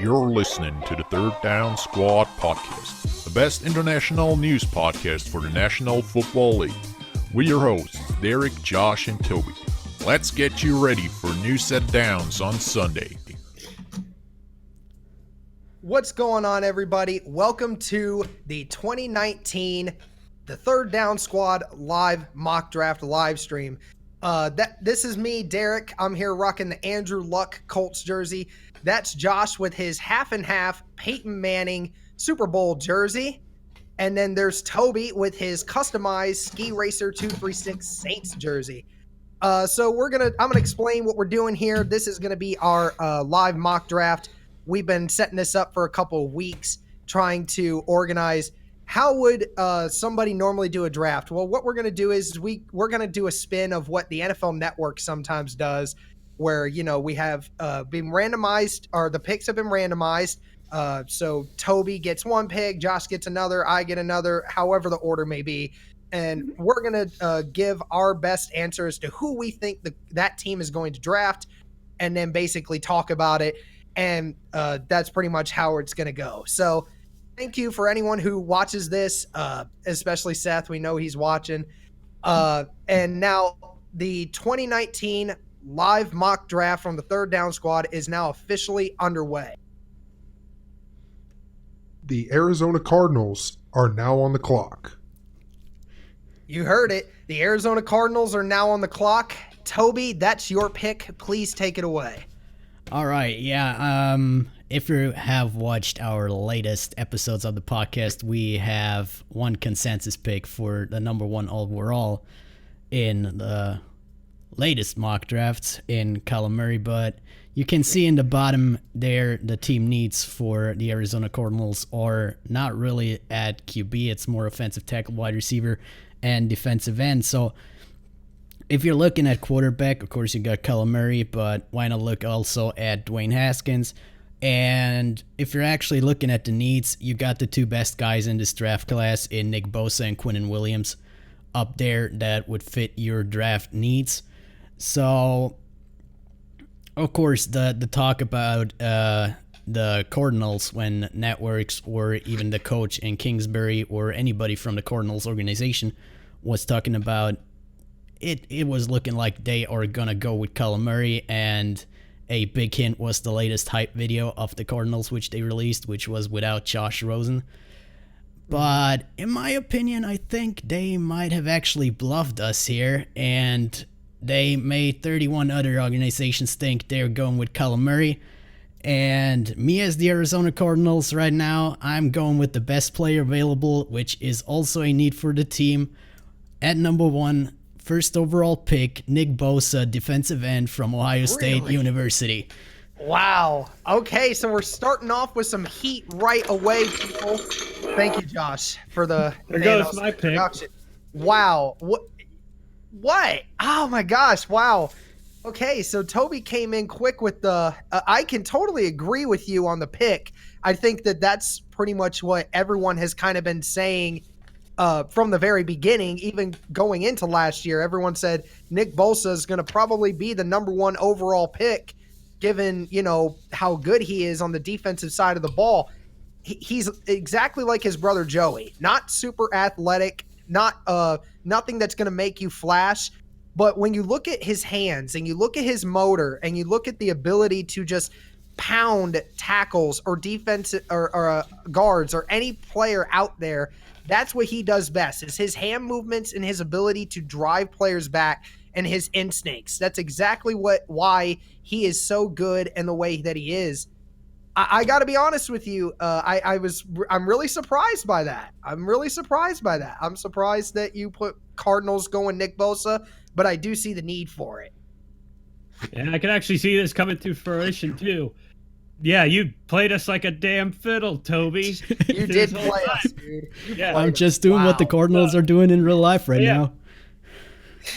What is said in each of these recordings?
You're listening to the Third Down Squad podcast, the best international news podcast for the National Football League. We're your hosts, Derek, Josh, and Toby. Let's get you ready for new set downs on Sunday. What's going on, everybody? Welcome to the 2019 The Third Down Squad live mock draft live stream. This is me, Derek. I'm here rocking the Andrew Luck Colts jersey. That's Josh with his half and half Peyton Manning Super Bowl jersey. And then there's Toby with his customized Ski Racer 236 Saints jersey. So I'm gonna explain what we're doing here. This is gonna be our live mock draft. We've been setting this up for a couple of weeks, trying to organize how would somebody normally do a draft. Well, what we're gonna do is we're gonna do a spin of what the NFL Network sometimes does, where we have been randomized, or the picks have been randomized. So Toby gets one pick, Josh gets another, I get another, however the order may be. And we're going to give our best answers to who we think that team is going to draft, and then basically talk about it. And that's pretty much how it's going to go. So thank you for anyone who watches this, especially Seth. We know he's watching. And now the 2019 live mock draft from the Third Down Squad is now officially underway. The Arizona Cardinals are now on the clock. You heard it. The Arizona Cardinals are now on the clock. Toby, that's your pick. Please take it away. All right. Yeah. If you have watched our latest episodes of the podcast, we have one consensus pick for the number one overall in the latest mock drafts in Kyler Murray, but you can see in the bottom there the team needs for the Arizona Cardinals are not really at QB. It's more offensive tackle, wide receiver, and defensive end. So if you're looking at quarterback, of course you got Kyler Murray, but why not look also at Dwayne Haskins? And if you're actually looking at the needs, you got the two best guys in this draft class in Nick Bosa and Quinnen Williams up there that would fit your draft needs. So, of course, the talk about the Cardinals when networks or even the coach in Kingsbury or anybody from the Cardinals organization was talking about it was looking like they are going to go with Kyler Murray, and a big hint was the latest hype video of the Cardinals which they released, which was without Josh Rosen. But in my opinion, I think they might have actually bluffed us here, and they made 31 other organizations think they're going with Kyler Murray. And me as the Arizona Cardinals right now, I'm going with the best player available, which is also a need for the team. At number one, first overall pick, Nick Bosa, defensive end from Ohio State University. Wow. Okay, so we're starting off with some heat right away, people. Thank you, Josh, for the there goes my pick. Wow. What? Oh my gosh. Wow. Okay. So Toby came in quick with I can totally agree with you on the pick. I think that's pretty much what everyone has kind of been saying from the very beginning, even going into last year. Everyone said Nick Bosa is going to probably be the number one overall pick, given, how good he is on the defensive side of the ball. He's exactly like his brother Joey, not super athletic, nothing that's going to make you flash. But when you look at his hands and you look at his motor and you look at the ability to just pound tackles or defense or guards or any player out there, that's what he does best, is his hand movements and his ability to drive players back and his instincts. That's exactly why he is so good and the way that he is. I got to be honest with you. I'm really surprised by that. I'm surprised that you put Cardinals going Nick Bosa, but I do see the need for it. And I can actually see this coming to fruition too. Yeah, you played us like a damn fiddle, Toby. You did play us, dude. Yeah. I'm just doing what the Cardinals are doing in real life right now.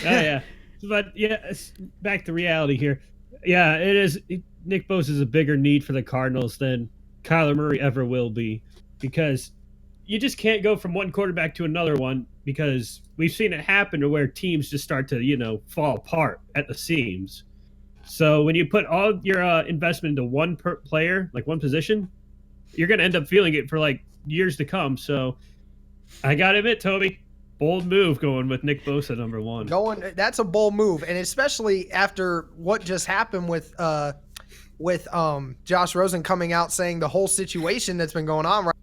Yeah. But yeah, back to reality here. Yeah, it is. Nick Bosa is a bigger need for the Cardinals than Kyler Murray ever will be, because you just can't go from one quarterback to another one, because we've seen it happen to where teams just start to, fall apart at the seams. So when you put all your investment into one player, like one position, you're going to end up feeling it for like years to come. So I got to admit, Toby, bold move going with Nick Bosa number 1. That's a bold move, and especially after what just happened with Josh Rosen coming out saying the whole situation that's been going on right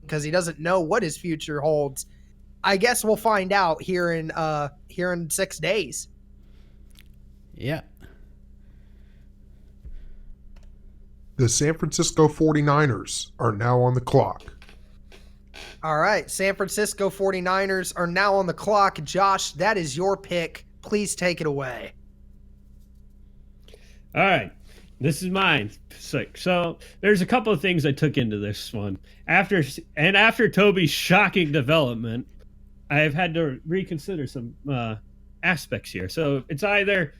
because he doesn't know what his future holds. I guess we'll find out here in 6 days. Yeah. The San Francisco 49ers are now on the clock. All right, San Francisco 49ers are now on the clock. Josh, that is your pick. Please take it away. All right, this is mine. So there's a couple of things I took into this one. After Toby's shocking development, I've had to reconsider some aspects here. So it's either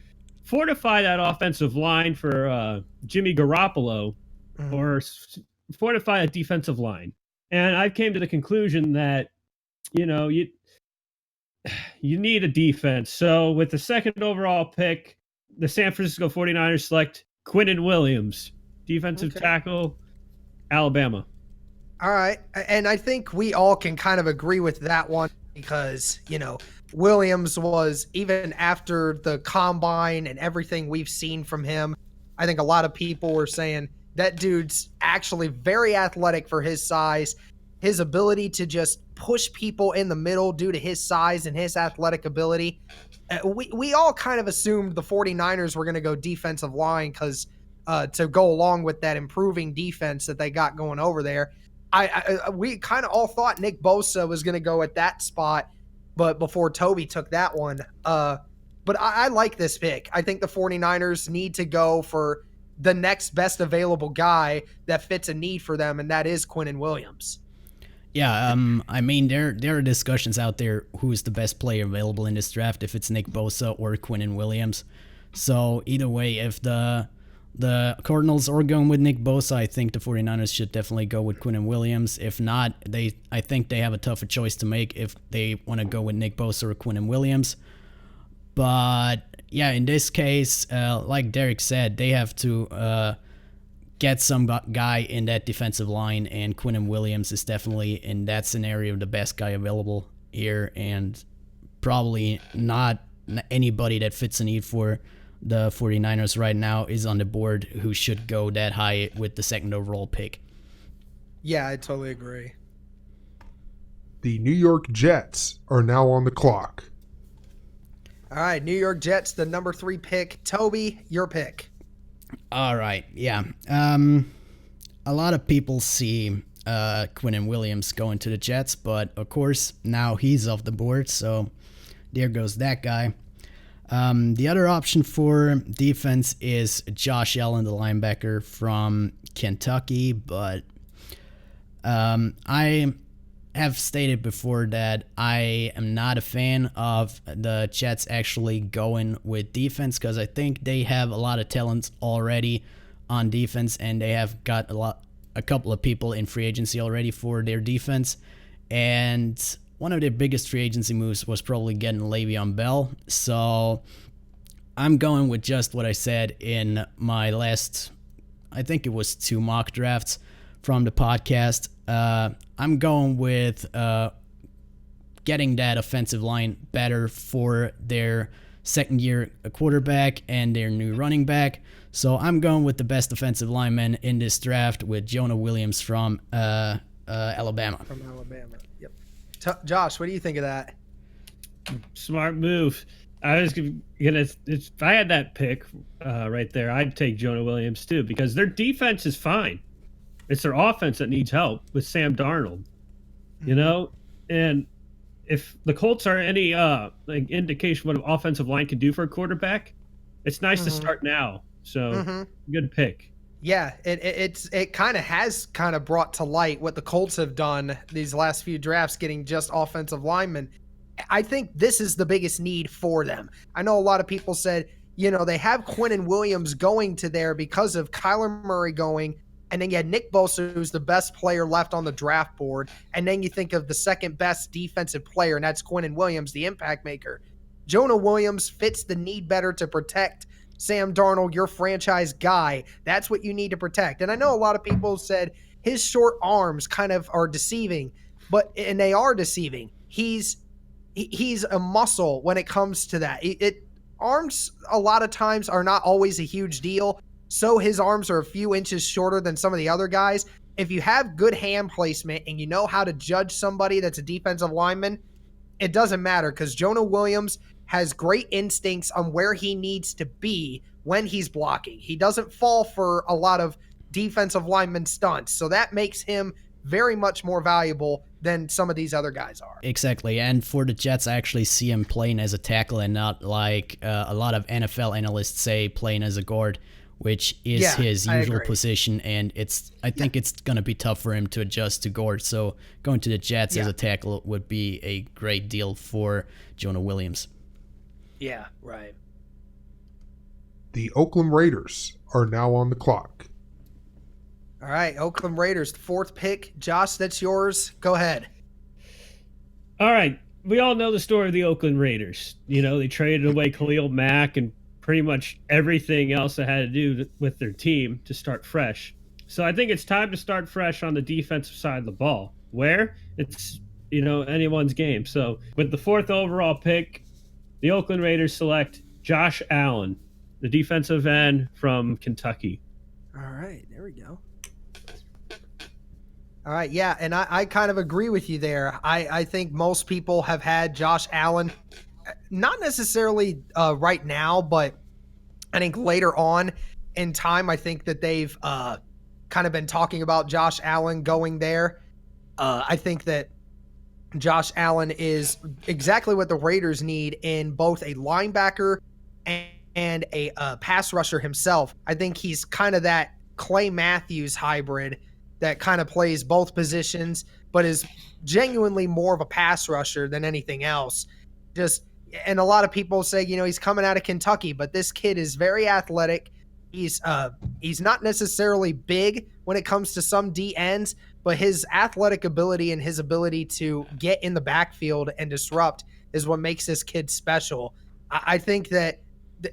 fortify that offensive line for Jimmy Garoppolo or fortify a defensive line. And I came to the conclusion that, you need a defense. So with the second overall pick, the San Francisco 49ers select Quinnen Williams, defensive tackle, Alabama. All right. And I think we all can kind of agree with that one because, Williams was, even after the combine and everything we've seen from him, I think a lot of people were saying that dude's actually very athletic for his size. His ability to just push people in the middle due to his size and his athletic ability. We all kind of assumed the 49ers were going to go defensive line because to go along with that improving defense that they got going over there. We kind of all thought Nick Bosa was going to go at that spot, but before Toby took that one. But I like this pick. I think the 49ers need to go for the next best available guy that fits a need for them, and that is Quinnen Williams. Yeah, I mean, there are discussions out there who's the best player available in this draft, if it's Nick Bosa or Quinnen Williams. So either way, if the Cardinals are going with Nick Bosa, I think the 49ers should definitely go with Quinnen Williams. If not, I think they have a tougher choice to make if they want to go with Nick Bosa or Quinnen Williams. But yeah, in this case, like Derek said, they have to get some guy in that defensive line, and Quinnen Williams is definitely in that scenario the best guy available here, and probably not anybody that fits a need for the 49ers right now is on the board who should go that high with the second overall pick. Yeah, I totally agree. The New York Jets are now on the clock. All right, New York Jets, the number 3 pick. Toby, your pick. All right, yeah. A lot of people see Quinnen Williams going to the Jets, but of course now he's off the board, so there goes that guy. The other option for defense is Josh Allen, the linebacker from Kentucky, but I have stated before that I am not a fan of the Jets actually going with defense because I think they have a lot of talent already on defense, and they have got a couple of people in free agency already for their defense. And one of their biggest free agency moves was probably getting Le'Veon Bell. So I'm going with just what I said in my last, I think it was 2 mock drafts from the podcast. I'm going with getting that offensive line better for their second-year quarterback and their new running back. So I'm going with the best offensive lineman in this draft with Jonah Williams from Alabama. From Alabama, yep. Josh, what do you think of that? Smart move. I was gonna, if I had that pick right there, I'd take Jonah Williams too, because their defense is fine. It's their offense that needs help with Sam Darnold, and if the Colts are any indication what an offensive line can do for a quarterback, it's nice to start now. So good pick. Yeah, it kind of has brought to light what the Colts have done these last few drafts, getting just offensive linemen. I think this is the biggest need for them. I know a lot of people said, they have Quinnen Williams going to there because of Kyler Murray going, and then you had Nick Bosa, who's the best player left on the draft board, and then you think of the second best defensive player, and that's Quinnen Williams, the impact maker. Jonah Williams fits the need better to protect Sam Darnold, your franchise guy. That's what you need to protect. And I know a lot of people said his short arms kind of are deceiving, and they are deceiving. He's a muscle when it comes to that. Arms a lot of times are not always a huge deal. So his arms are a few inches shorter than some of the other guys. If you have good hand placement and you know how to judge somebody that's a defensive lineman, it doesn't matter because Jonah Williams has great instincts on where he needs to be when he's blocking. He doesn't fall for a lot of defensive lineman stunts. So that makes him very much more valuable than some of these other guys are. Exactly. And for the Jets, I actually see him playing as a tackle and not like a lot of NFL analysts say playing as a guard, which is his usual position. And I think it's going to be tough for him to adjust to guard. So going to the Jets as a tackle would be a great deal for Jonah Williams. Yeah, right. The Oakland Raiders are now on the clock. All right, Oakland Raiders, the 4th pick. Josh, that's yours. Go ahead. All right. We all know the story of the Oakland Raiders. You know, they traded away Khalil Mack and pretty much everything else that had to do with their team to start fresh. So I think it's time to start fresh on the defensive side of the ball. Where? It's, anyone's game. So with the 4th overall pick, the Oakland Raiders select Josh Allen, the defensive end from Kentucky. All right, there we go. All right, yeah, and I kind of agree with you there. I think most people have had Josh Allen, not necessarily right now, but I think later on in time, I think that they've kind of been talking about Josh Allen going there. I think that Josh Allen is exactly what the Raiders need in both a linebacker and a pass rusher himself. I think he's kind of that Clay Matthews hybrid that kind of plays both positions, but is genuinely more of a pass rusher than anything else. And a lot of people say, he's coming out of Kentucky, but this kid is very athletic. He's not necessarily big when it comes to some D ends, but his athletic ability and his ability to get in the backfield and disrupt is what makes this kid special. I think that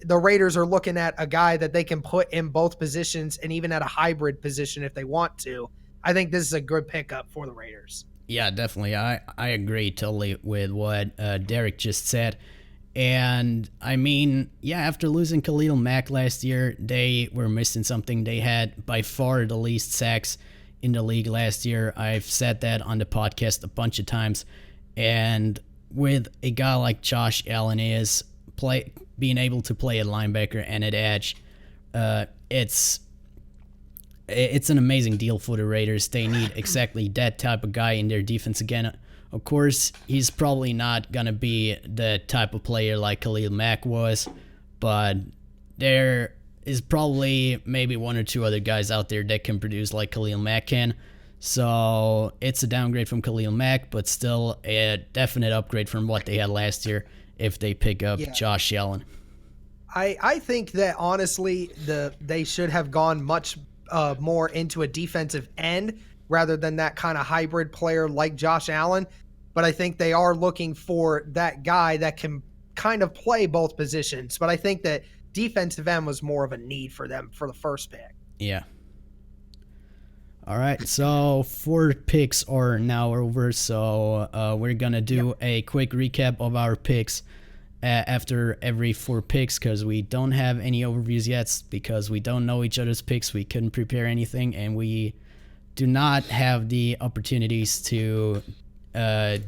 the Raiders are looking at a guy that they can put in both positions and even at a hybrid position if they want to. I think this is a good pickup for the Raiders. Yeah, definitely. I agree totally with what Derek just said. And I mean, after losing Khalil Mack last year, they were missing something. They had by far the least sacks in the league last year. I've said that on the podcast a bunch of times. And with a guy like Josh Allen being able to play at linebacker and at edge, it's an amazing deal for the Raiders. They need exactly that type of guy in their defense again. Of course, he's probably not going to be the type of player like Khalil Mack was, but there is probably maybe one or two other guys out there that can produce like Khalil Mack can. So it's a downgrade from Khalil Mack, but still a definite upgrade from what they had last year if they pick up Josh Allen. I think that honestly they should have gone much more into a defensive end rather than that kind of hybrid player like Josh Allen. But I think they are looking for that guy that can kind of play both positions. But I think that defensive end was more of a need for them for the first pick. Yeah. All right, so 4 picks are now over, so we're going to do a quick recap of our picks after every 4 picks because we don't have any overviews yet because we don't know each other's picks. We couldn't prepare anything, and we do not have the opportunities to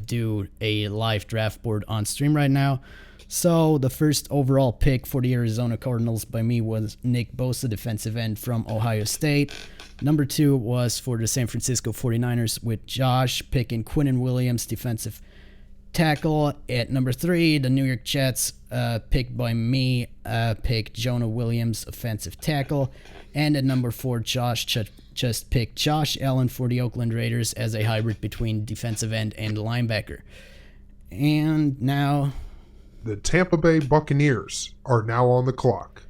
do a live draft board on stream right now. So the first overall pick for the Arizona Cardinals by me was Nick Bosa, defensive end from Ohio State. Number 2 was for the San Francisco 49ers with Josh picking Quinnen Williams, defensive tackle. At number 3, the New York Jets, picked by me, picked Jonah Williams, offensive tackle. And at number 4, Josh just picked Josh Allen for the Oakland Raiders as a hybrid between defensive end and linebacker. And now the Tampa Bay Buccaneers are now on the clock.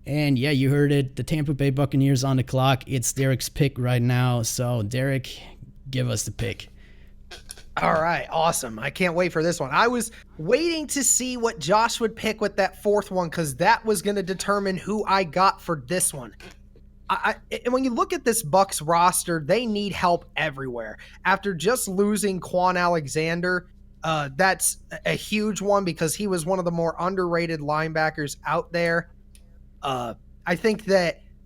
And yeah, you heard it. The Tampa Bay Buccaneers on the clock. It's Derek's pick right now. So Derek, give us the pick. All right, awesome. I can't wait for this one. I was waiting to see what Josh would pick with that fourth one because that was going to determine who I got for this one. And when you look at this Bucks roster, they need help everywhere. After just losing Quan Alexander, that's a huge one because he was one of the more underrated linebackers out there. I think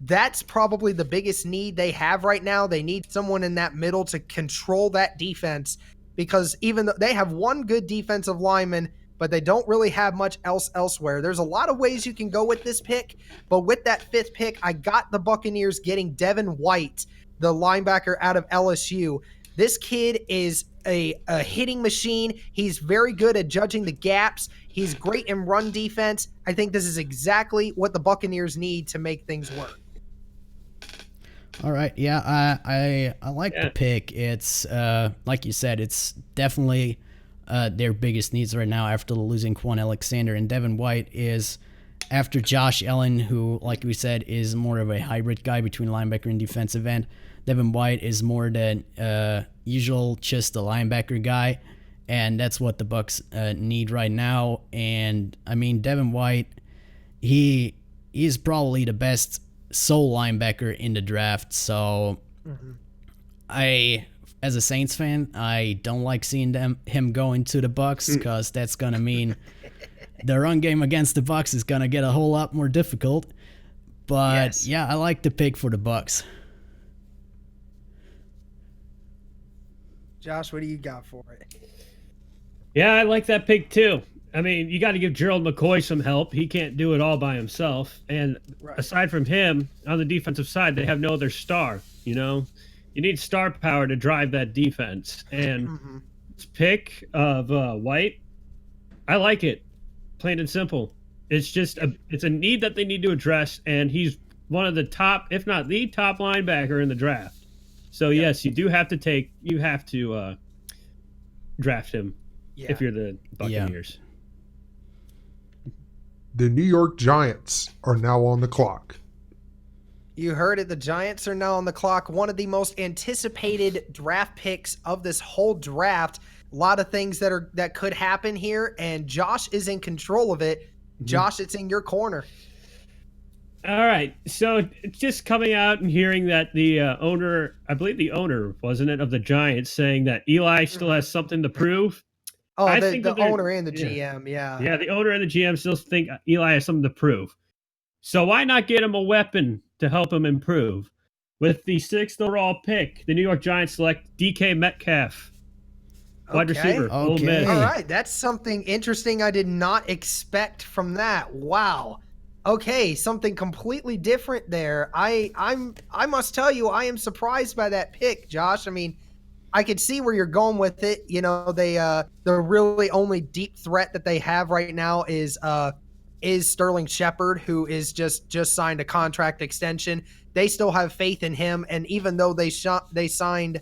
that's probably the biggest need they have right now. They need someone in that middle to control that defense because even though they have one good defensive lineman, but they don't really have much else elsewhere. There's a lot of ways you can go with this pick, but with that fifth pick, I got the Buccaneers getting Devin White, the linebacker out of LSU. This kid is a hitting machine. He's very good at judging the gaps. He's great in run defense. I think this is exactly what the Buccaneers need to make things work. All right, yeah, I like the pick. It's like you said, it's definitely their biggest needs right now after losing Quan Alexander, and Devin White is after Josh Allen, who, like we said, is more of a hybrid guy between linebacker and defensive end. Devin White is more the usual just a linebacker guy, and that's what the Bucks need right now. And I mean, Devin White, he is probably the best sole linebacker in the draft. So as a Saints fan, I don't like seeing him go into the Bucks because that's gonna mean the run game against the Bucks is gonna get a whole lot more difficult. But yeah, I like the pick for the Bucks. Josh, what do you got for it? Yeah, I like that pick too. I mean, you got to give Gerald McCoy some help. He can't do it all by himself. And aside from him, on the defensive side, they have no other star. You know, you need star power to drive that defense. And this pick of White, I like it. Plain and simple. It's just it's a need that they need to address, and he's one of the top, if not the top linebacker in the draft. So yes, you have to draft him if you're the Buccaneers. The New York Giants are now on the clock. You heard it. The Giants are now on the clock. One of the most anticipated draft picks of this whole draft. A lot of things that could happen here, and Josh is in control of it. Josh, it's in your corner. All right. So just coming out and hearing that the owner, I believe the owner, wasn't it, of the Giants, saying that Eli still has something to prove. Oh, I think the owner and the GM, yeah. Yeah, the owner and the GM still think Eli has something to prove. So why not get him a weapon to help him improve? With the 6th overall pick, the New York Giants select DK Metcalf, wide receiver, Ole Miss. All right, that's something interesting I did not expect from that. Wow. Okay, something completely different there. I must tell you, I am surprised by that pick, Josh. I mean, I could see where you're going with it. You know, the really only deep threat that they have right now is Sterling Shepard, who is just signed a contract extension. They still have faith in him, and even though they signed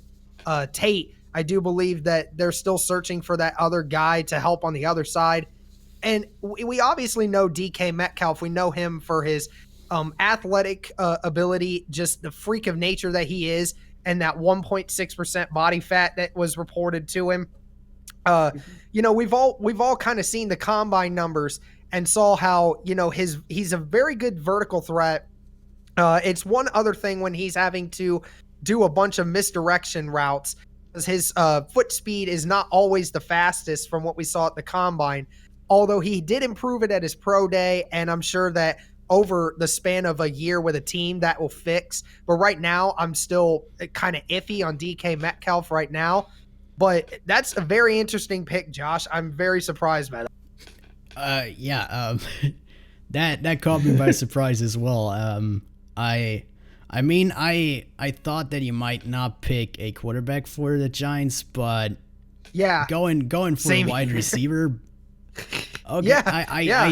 Tate, I do believe that they're still searching for that other guy to help on the other side. And we obviously know DK Metcalf. We know him for his athletic ability, just the freak of nature that he is, and that 1.6% body fat that was reported to him. You know, we've all kind of seen the combine numbers and saw how, you know, he's a very good vertical threat. It's one other thing when he's having to do a bunch of misdirection routes, because his foot speed is not always the fastest from what we saw at the combine. Although he did improve it at his pro day, and I'm sure that over the span of a year with a team that will fix. But right now, I'm still kind of iffy on DK Metcalf right now. But that's a very interesting pick, Josh. I'm very surprised by that. That caught me by surprise as well. I mean, I thought that you might not pick a quarterback for the Giants, but yeah, going for a wide receiver. Okay, yeah, I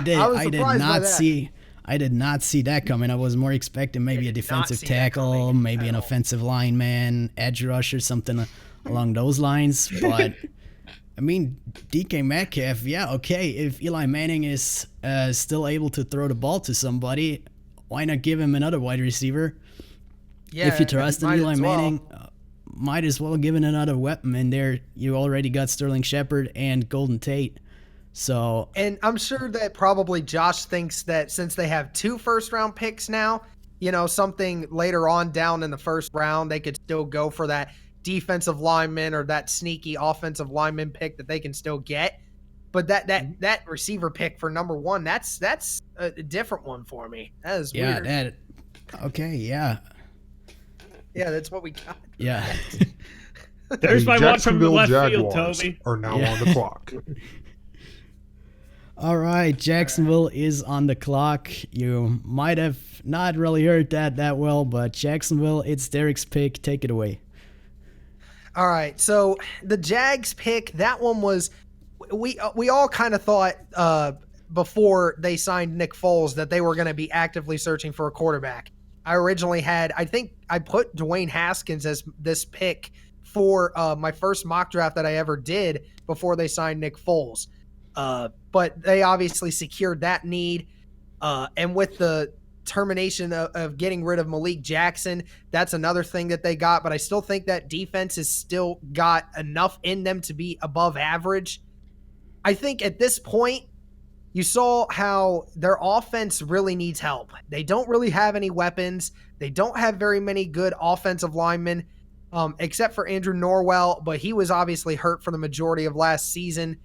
did not see that coming. I was more expecting maybe a defensive tackle, maybe an offensive lineman, edge rusher, something along those lines. But I mean, DK Metcalf, yeah, okay. If Eli Manning is still able to throw the ball to somebody, why not give him another wide receiver? Yeah, if you trust in Eli Manning, might as well give it another weapon in there. You already got Sterling Shepard and Golden Tate. So, and I'm sure that probably Josh thinks that since they have 2 first-round picks now, something later on down in the first round, they could still go for that defensive lineman or that sneaky offensive lineman pick that they can still get. But that receiver pick for number 1, that's a different one for me. That is weird. Okay, yeah. Yeah, that's what we got. Yeah. There's my one from the Jacksonville left Jaguars field, Toby. are now on the clock. All right, Jacksonville is on the clock. You might have not really heard that well, but Jacksonville, it's Derek's pick. Take it away. All right, so the Jags pick, that one was we all kind of thought before they signed Nick Foles that they were going to be actively searching for a quarterback. I originally I think I put Dwayne Haskins as this pick for my first mock draft that I ever did before they signed Nick Foles. But they obviously secured that need. And with the termination of getting rid of Malik Jackson, that's another thing that they got. But I still think that defense has still got enough in them to be above average. I think at this point, you saw how their offense really needs help. They don't really have any weapons. They don't have very many good offensive linemen, except for Andrew Norwell, but he was obviously hurt for the majority of last season.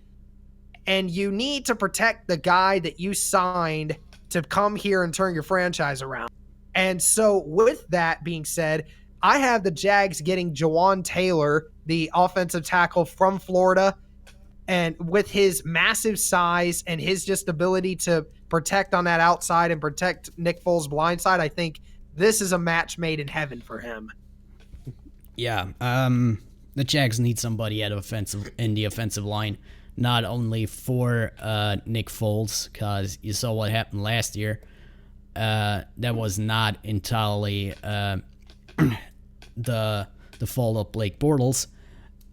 And you need to protect the guy that you signed to come here and turn your franchise around. And so with that being said, I have the Jags getting Jawan Taylor, the offensive tackle from Florida. And with his massive size and his just ability to protect on that outside and protect Nick Foles' blind side, I think this is a match made in heaven for him. Yeah, the Jags need somebody in the offensive line, not only for Nick Foles, because you saw what happened last year. That was not entirely the fault of Blake Bortles.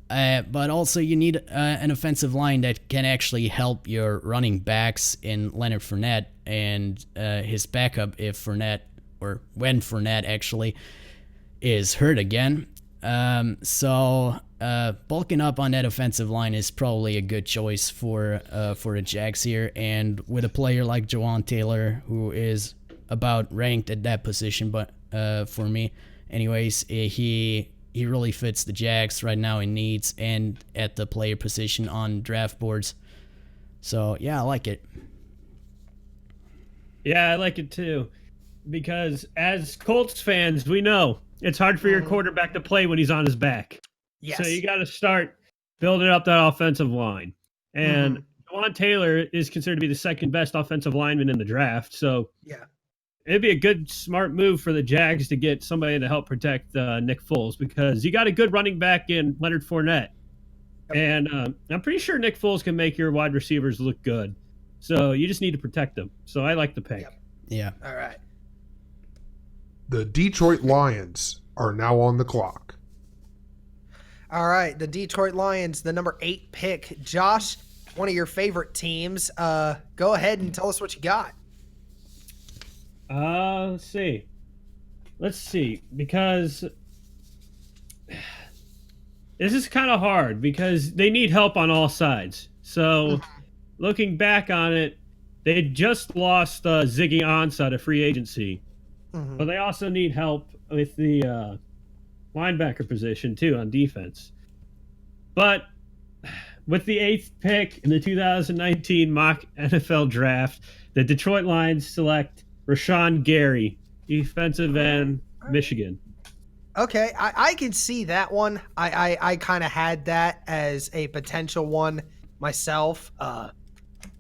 But also you need an offensive line that can actually help your running backs in Leonard Fournette and his backup when Fournette actually is hurt again. So bulking up on that offensive line is probably a good choice for the Jags here. And with a player like Jawan Taylor, who is about ranked at that position, but for me, anyways, he really fits the Jags right now in needs and at the player position on draft boards. So, yeah, I like it. Yeah, I like it too. Because as Colts fans, we know it's hard for your quarterback to play when he's on his back. Yes. So you got to start building up that offensive line. And Jawan Taylor is considered to be the second best offensive lineman in the draft. So yeah, it'd be a good, smart move for the Jags to get somebody to help protect Nick Foles, because you got a good running back in Leonard Fournette. And I'm pretty sure Nick Foles can make your wide receivers look good. So you just need to protect them. So I like the pick. Yeah. All right. The Detroit Lions are now on the clock. All right. The Detroit Lions, the number 8 pick. Josh, one of your favorite teams. Go ahead and tell us what you got. Let's see, because this is kind of hard because they need help on all sides. So looking back on it, they just lost Ziggy Ansah to free agency, but they also need help with the linebacker position too on defense. But with the 8th pick in the 2019 mock NFL draft, the Detroit Lions select Rashawn Gary, defensive end, Michigan. Okay, I can see that one. I kind of had that as a potential one myself.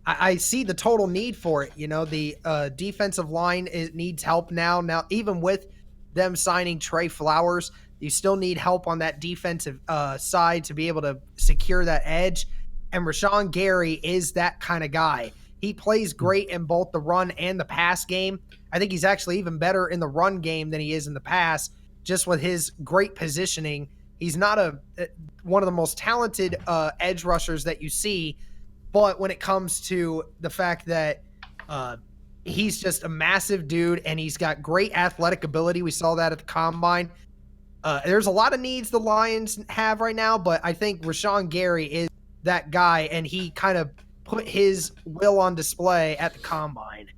I see the total need for it. You know, the defensive line needs help now. Now, even with them signing Trey Flowers, you still need help on that defensive side to be able to secure that edge. And Rashawn Gary is that kind of guy. He plays great in both the run and the pass game. I think he's actually even better in the run game than he is in the pass, just with his great positioning. He's not one of the most talented edge rushers that you see, but when it comes to the fact that he's just a massive dude and he's got great athletic ability, we saw that at the combine. There's a lot of needs the Lions have right now, but I think Rashawn Gary is that guy, and he kind of put his will on display at the combine.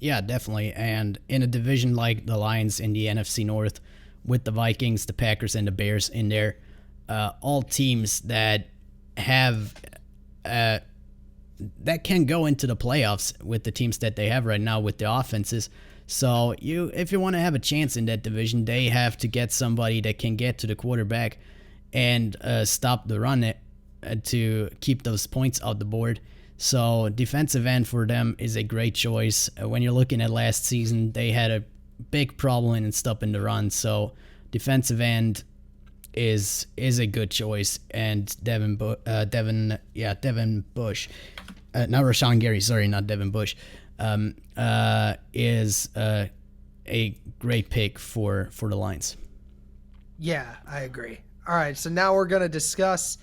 Yeah, definitely. And in a division like the Lions in the NFC North, with the Vikings, the Packers, and the Bears in there, all teams that have that can go into the playoffs with the teams that they have right now with the offenses. So if you want to have a chance in that division, they have to get somebody that can get to the quarterback and stop the run to keep those points out the board. So defensive end for them is a great choice. When you're looking at last season, they had a big problem in stopping the run. So defensive end is a good choice. And Devin Bush, not Rashawn Gary, sorry, not Devin Bush, is a great pick for the Lions. Yeah, I agree. All right, so now we're going to discuss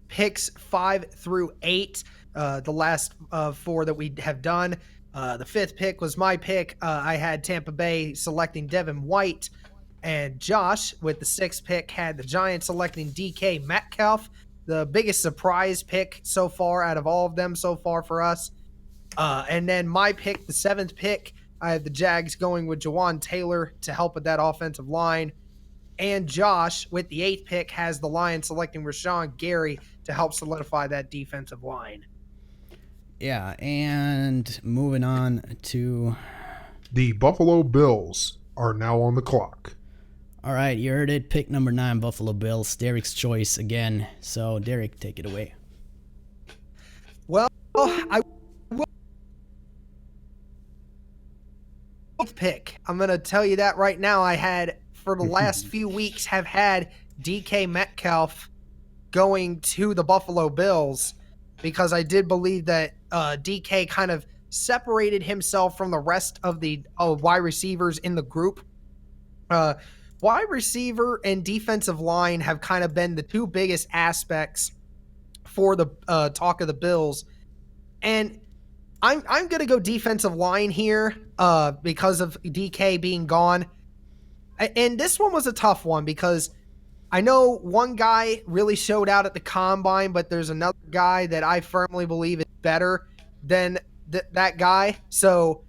picks 5 through 8, the last 4 that we have done. The 5th pick was my pick. I had Tampa Bay selecting Devin White, and Josh, with the 6th pick, had the Giants selecting DK Metcalf, the biggest surprise pick so far out of all of them so far for us. And then my pick, the 7th pick, I had the Jags going with Jawan Taylor to help with that offensive line. And Josh, with the 8th pick, has the Lions selecting Rashawn Gary to help solidify that defensive line. Yeah, and moving on to... The Buffalo Bills are now on the clock. All right, you heard it. Pick number 9, Buffalo Bills. Derek's choice again. So, Derek, take it away. Well, I will pick. I'm going to tell you that right now. I had, for the last few weeks, have had DK Metcalf going to the Buffalo Bills because I did believe that DK kind of separated himself from the rest of the wide receivers in the group. Wide receiver and defensive line have kind of been the two biggest aspects for the talk of the Bills. And I'm going to go defensive line here because of DK being gone. And this one was a tough one because I know one guy really showed out at the combine, but there's another guy that I firmly believe is better than that guy. So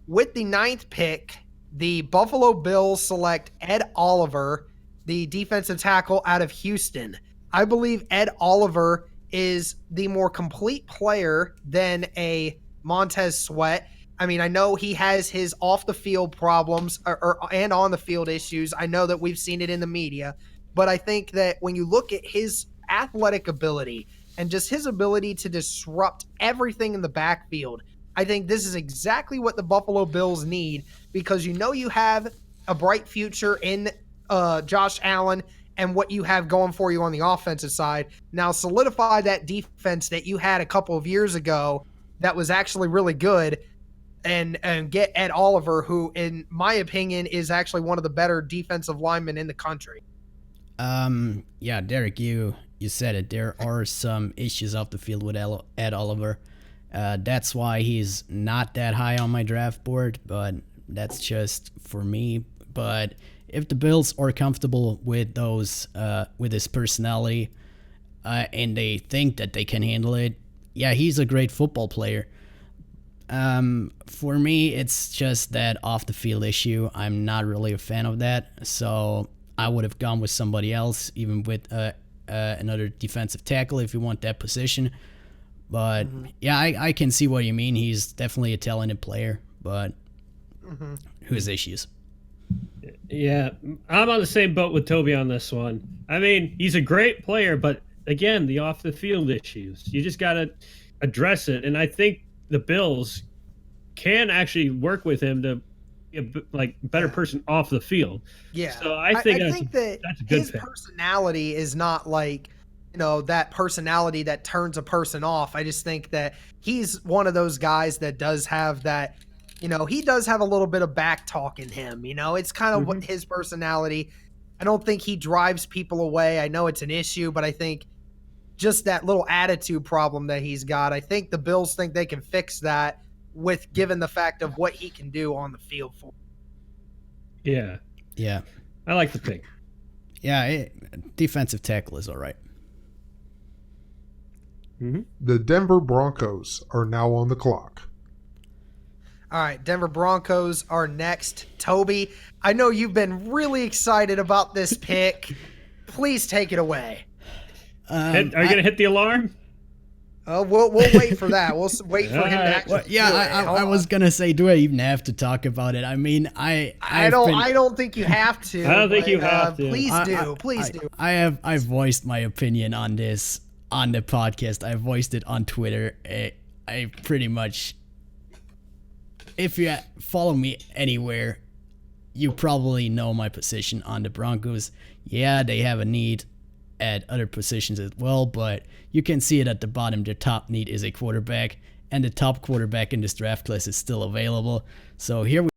with the 9th pick, the Buffalo Bills select Ed Oliver, the defensive tackle out of Houston. I believe Ed Oliver is the more complete player than a Montez Sweat. I mean, I know he has his off-the-field problems and on-the-field issues. I know that we've seen it in the media. But I think that when you look at his athletic ability and just his ability to disrupt everything in the backfield, I think this is exactly what the Buffalo Bills need because you have a bright future in Josh Allen and what you have going for you on the offensive side. Now solidify that defense that you had a couple of years ago that was actually really good and get Ed Oliver, who, in my opinion, is actually one of the better defensive linemen in the country. Yeah, Derek, you said it. There are some issues off the field with Ed Oliver. That's why he's not that high on my draft board, but that's just for me. But if the Bills are comfortable with those, with his personality, and they think that they can handle it, yeah, he's a great football player. For me, it's just that off the field issue. I'm not really a fan of that, so I would have gone with somebody else, even with another defensive tackle if you want that position. But yeah, I can see what you mean. He's definitely a talented player, but whose issues? Yeah, I'm on the same boat with Toby on this one. I mean, he's a great player, but again, the off the field issues. You just got to address it. And I think the Bills can actually work with him to be a better person off the field. Yeah. So I think that that's a good his pick. personality is not like, that personality that turns a person off. I just think that he's one of those guys that does have that, he does have a little bit of back talk in him. It's kind of what his personality. I don't think he drives people away. I know it's an issue, but I think just that little attitude problem that he's got, I think the Bills think they can fix that with given the fact of what he can do on the field for. Yeah. Yeah. I like the pick. Yeah, defensive tackle is all right. The Denver Broncos are now on the clock. All right, Denver Broncos are next. Toby, I know you've been really excited about this pick. Please take it away. Are you going to hit the alarm? We'll wait for that. We'll wait for him to actually. Well, yeah, I was gonna say, do I even have to talk about it? I mean, I don't think you have to. I don't think you have to. Please do. I've voiced my opinion on this on the podcast. I voiced it on Twitter. I pretty much, if you follow me anywhere, you probably know my position on the Broncos. Yeah, they have a need at other positions as well, but you can see it at the bottom. Their top need is a quarterback, and the top quarterback in this draft class is still available. So here we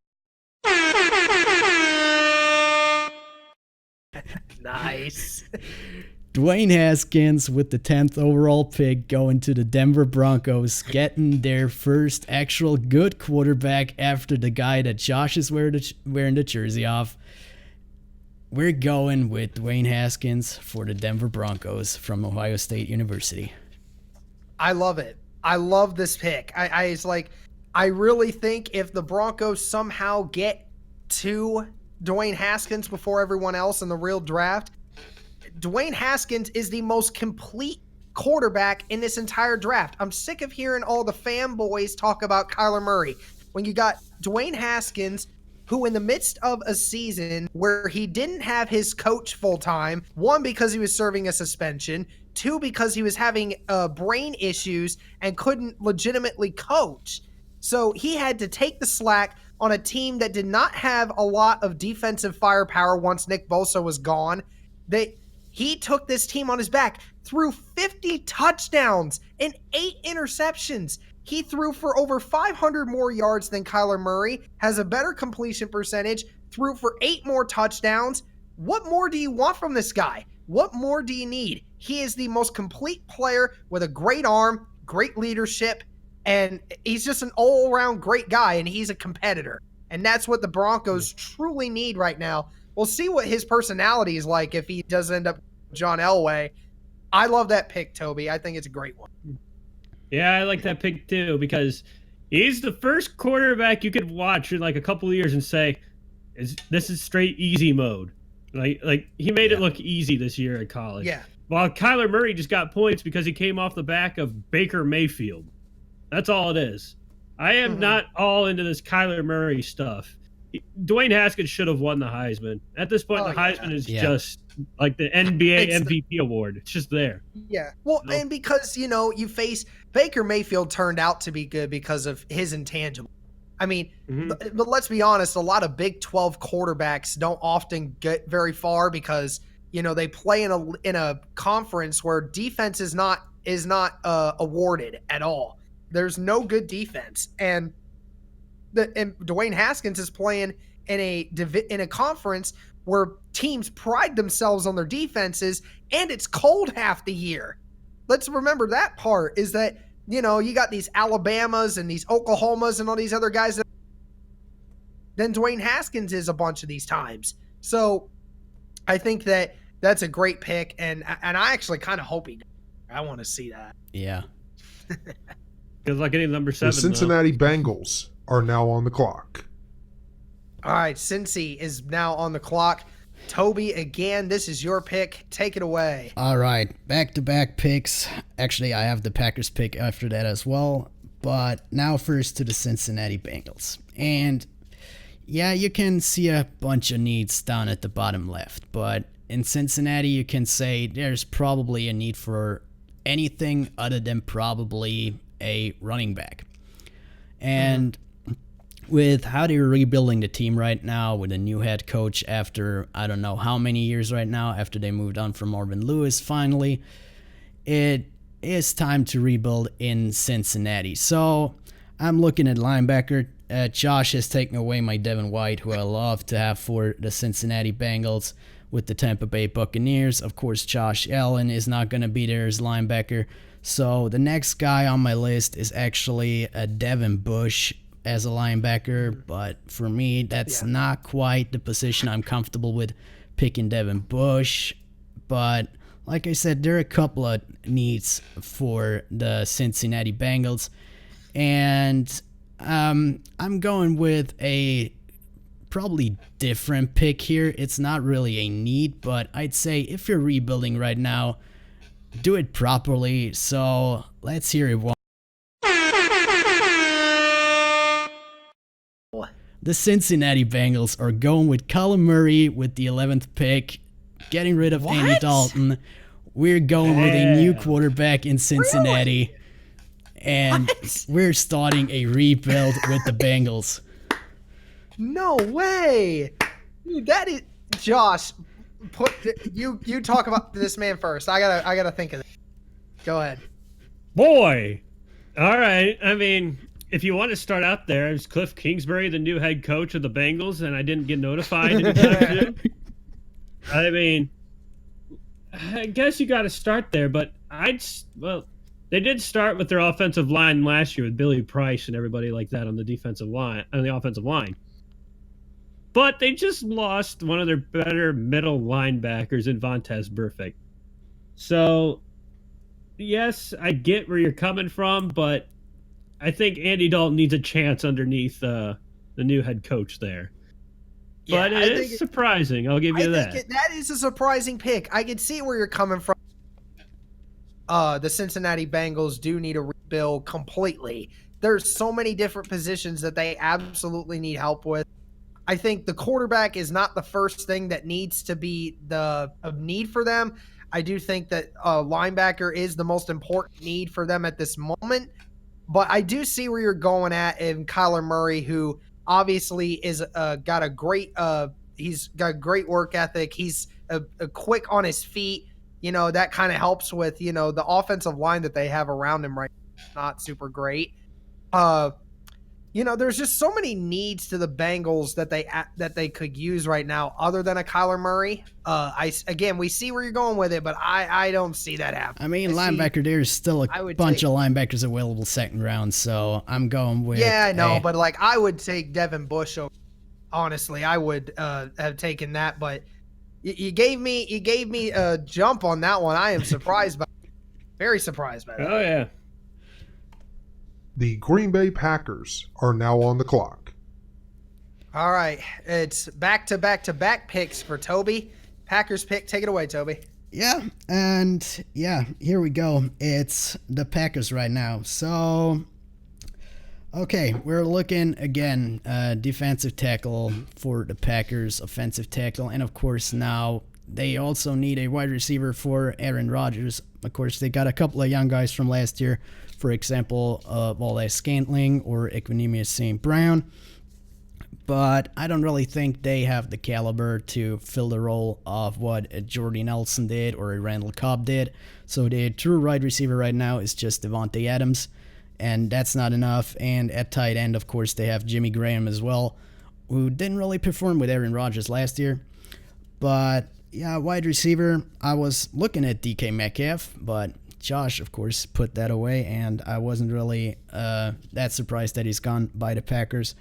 Nice. Dwayne Haskins with the 10th overall pick going to the Denver Broncos, getting their first actual good quarterback after the guy that Josh is wearing the jersey off. We're going with Dwayne Haskins for the Denver Broncos from Ohio State University. I love it. I love this pick. I really think if the Broncos somehow get to Dwayne Haskins before everyone else in the real draft, Dwayne Haskins is the most complete quarterback in this entire draft. I'm sick of hearing all the fanboys talk about Kyler Murray. When you got Dwayne Haskins, who in the midst of a season where he didn't have his coach full time, one, because he was serving a suspension, two, because he was having brain issues and couldn't legitimately coach. So he had to take the slack on a team that did not have a lot of defensive firepower once Nick Bosa was gone. He took this team on his back, threw 50 touchdowns and 8 interceptions. He threw for over 500 more yards than Kyler Murray, has a better completion percentage, threw for 8 more touchdowns. What more do you want from this guy? What more do you need? He is the most complete player with a great arm, great leadership, and he's just an all-around great guy, and he's a competitor. And that's what the Broncos truly need right now. We'll see what his personality is like if he does end up John Elway. I love that pick, Toby. I think it's a great one. Yeah, I like that pick too, because he's the first quarterback you could watch in like a couple of years and say, this is straight easy mode. Like he made it look easy this year at college. Yeah. While Kyler Murray just got points because he came off the back of Baker Mayfield. That's all it is. I am not all into this Kyler Murray stuff. Dwayne Haskins should have won the Heisman. At this point, the Heisman is just like the NBA MVP award. It's just there. Yeah. Well, and because, you face Baker Mayfield turned out to be good because of his intangible. I mean, but let's be honest, a lot of Big 12 quarterbacks don't often get very far because, they play in a conference where defense is not awarded at all. There's no good defense. And Dwayne Haskins is playing in a conference where teams pride themselves on their defenses, and it's cold half the year. Let's remember that part is that, you got these Alabamas and these Oklahomas and all these other guys that then Dwayne Haskins is a bunch of these times. So I think that's a great pick, and I actually kind of hope he does. I want to see that. Yeah. Good luck getting number 7. The Cincinnati Bengals are now on the clock. All right, Cincy is now on the clock. Toby, again, this is your pick. Take it away. All right, back-to-back picks. Actually, I have the Packers pick after that as well. But now first to the Cincinnati Bengals. And yeah, you can see a bunch of needs down at the bottom left. But in Cincinnati, you can say there's probably a need for anything other than probably a running back. And with how they're rebuilding the team right now with a new head coach after I don't know how many years right now after they moved on from Marvin Lewis finally, it is time to rebuild in Cincinnati. So I'm looking at linebacker. Josh has taken away my Devin White, who I love to have for the Cincinnati Bengals with the Tampa Bay Buccaneers. Of course, Josh Allen is not going to be there as linebacker. So the next guy on my list is actually a Devin Bush as a linebacker, but for me, that's not quite the position I'm comfortable with picking Devin Bush. But like I said, there are a couple of needs for the Cincinnati Bengals. And I'm going with a probably different pick here. It's not really a need, but I'd say if you're rebuilding right now, do it properly. So let's hear it. The Cincinnati Bengals are going with Kyler Murray with the 11th pick, getting rid of Andy Dalton. We're going with a new quarterback in Cincinnati. Really? And we're starting a rebuild with the Bengals. No way. Dude, that is Josh. You talk about this man first. I gotta think of it. Go ahead. Boy. All right. I mean, if you want to start out there, is Cliff Kingsbury the new head coach of the Bengals, and I didn't get notified anytime soon? I mean, I guess you got to start there, but they did start with their offensive line last year with Billy Price and everybody like that on the offensive line. But they just lost one of their better middle linebackers in Vontaze Burfict. So, yes, I get where you're coming from, but I think Andy Dalton needs a chance underneath the new head coach there. But Yeah, it is surprising. I'll give you that. That is a surprising pick. I can see where you're coming from. The Cincinnati Bengals do need a rebuild completely. There's so many different positions that they absolutely need help with. I think the quarterback is not the first thing that needs to be a need for them. I do think that linebacker is the most important need for them at this moment. But I do see where you're going at in Kyler Murray, who obviously is got a great work ethic. He's a quick on his feet. You know, that kind of helps with, the offensive line that they have around him right now. Not super great. There's just so many needs to the Bengals that they could use right now other than a Kyler Murray. We see where you're going with it, but I don't see that happening. I mean, linebacker, there's still a bunch of linebackers available second round, so I'm going with... Yeah, I know, but I would take Devin Bush over. Honestly, I would have taken that, but you gave me a jump on that one. I am surprised by very surprised by that. Oh, yeah. The Green Bay Packers are now on the clock. All right. It's back-to-back-to-back picks for Toby. Packers pick. Take it away, Toby. Yeah, and here we go. It's the Packers right now. So, okay, we're looking again, defensive tackle for the Packers, offensive tackle, and of course now they also need a wide receiver for Aaron Rodgers. Of course, they got a couple of young guys from last year. For example, Wallace Scantling or Equanimeous St. Brown. But I don't really think they have the caliber to fill the role of what Jordy Nelson did or Randall Cobb did. So the true wide receiver right now is just Devontae Adams. And that's not enough. And at tight end, of course, they have Jimmy Graham as well, who didn't really perform with Aaron Rodgers last year. But yeah, wide receiver, I was looking at DK Metcalf, but Josh, of course, put that away, and I wasn't really that surprised that he's gone by the Packers,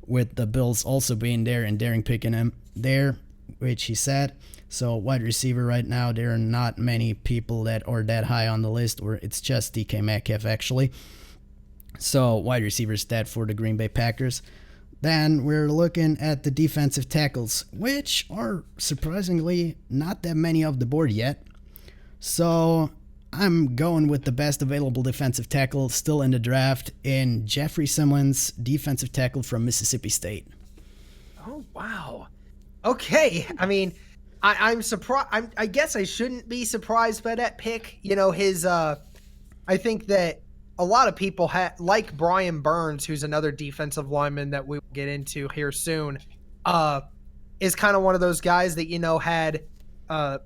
with the Bills also being there and daring picking him there, which he said. So wide receiver right now, there are not many people that are that high on the list, or it's just DK Metcalf actually. So wide receiver stat for the Green Bay Packers. Then we're looking at the defensive tackles, which are surprisingly not that many off the board yet. So I'm going with the best available defensive tackle still in the draft in Jeffrey Simmons, defensive tackle from Mississippi State. Oh, wow. Okay. I mean, I'm surprised. I guess I shouldn't be surprised by that pick. I think that a lot of people like Brian Burns, who's another defensive lineman that we will get into here soon, is kind of one of those guys that,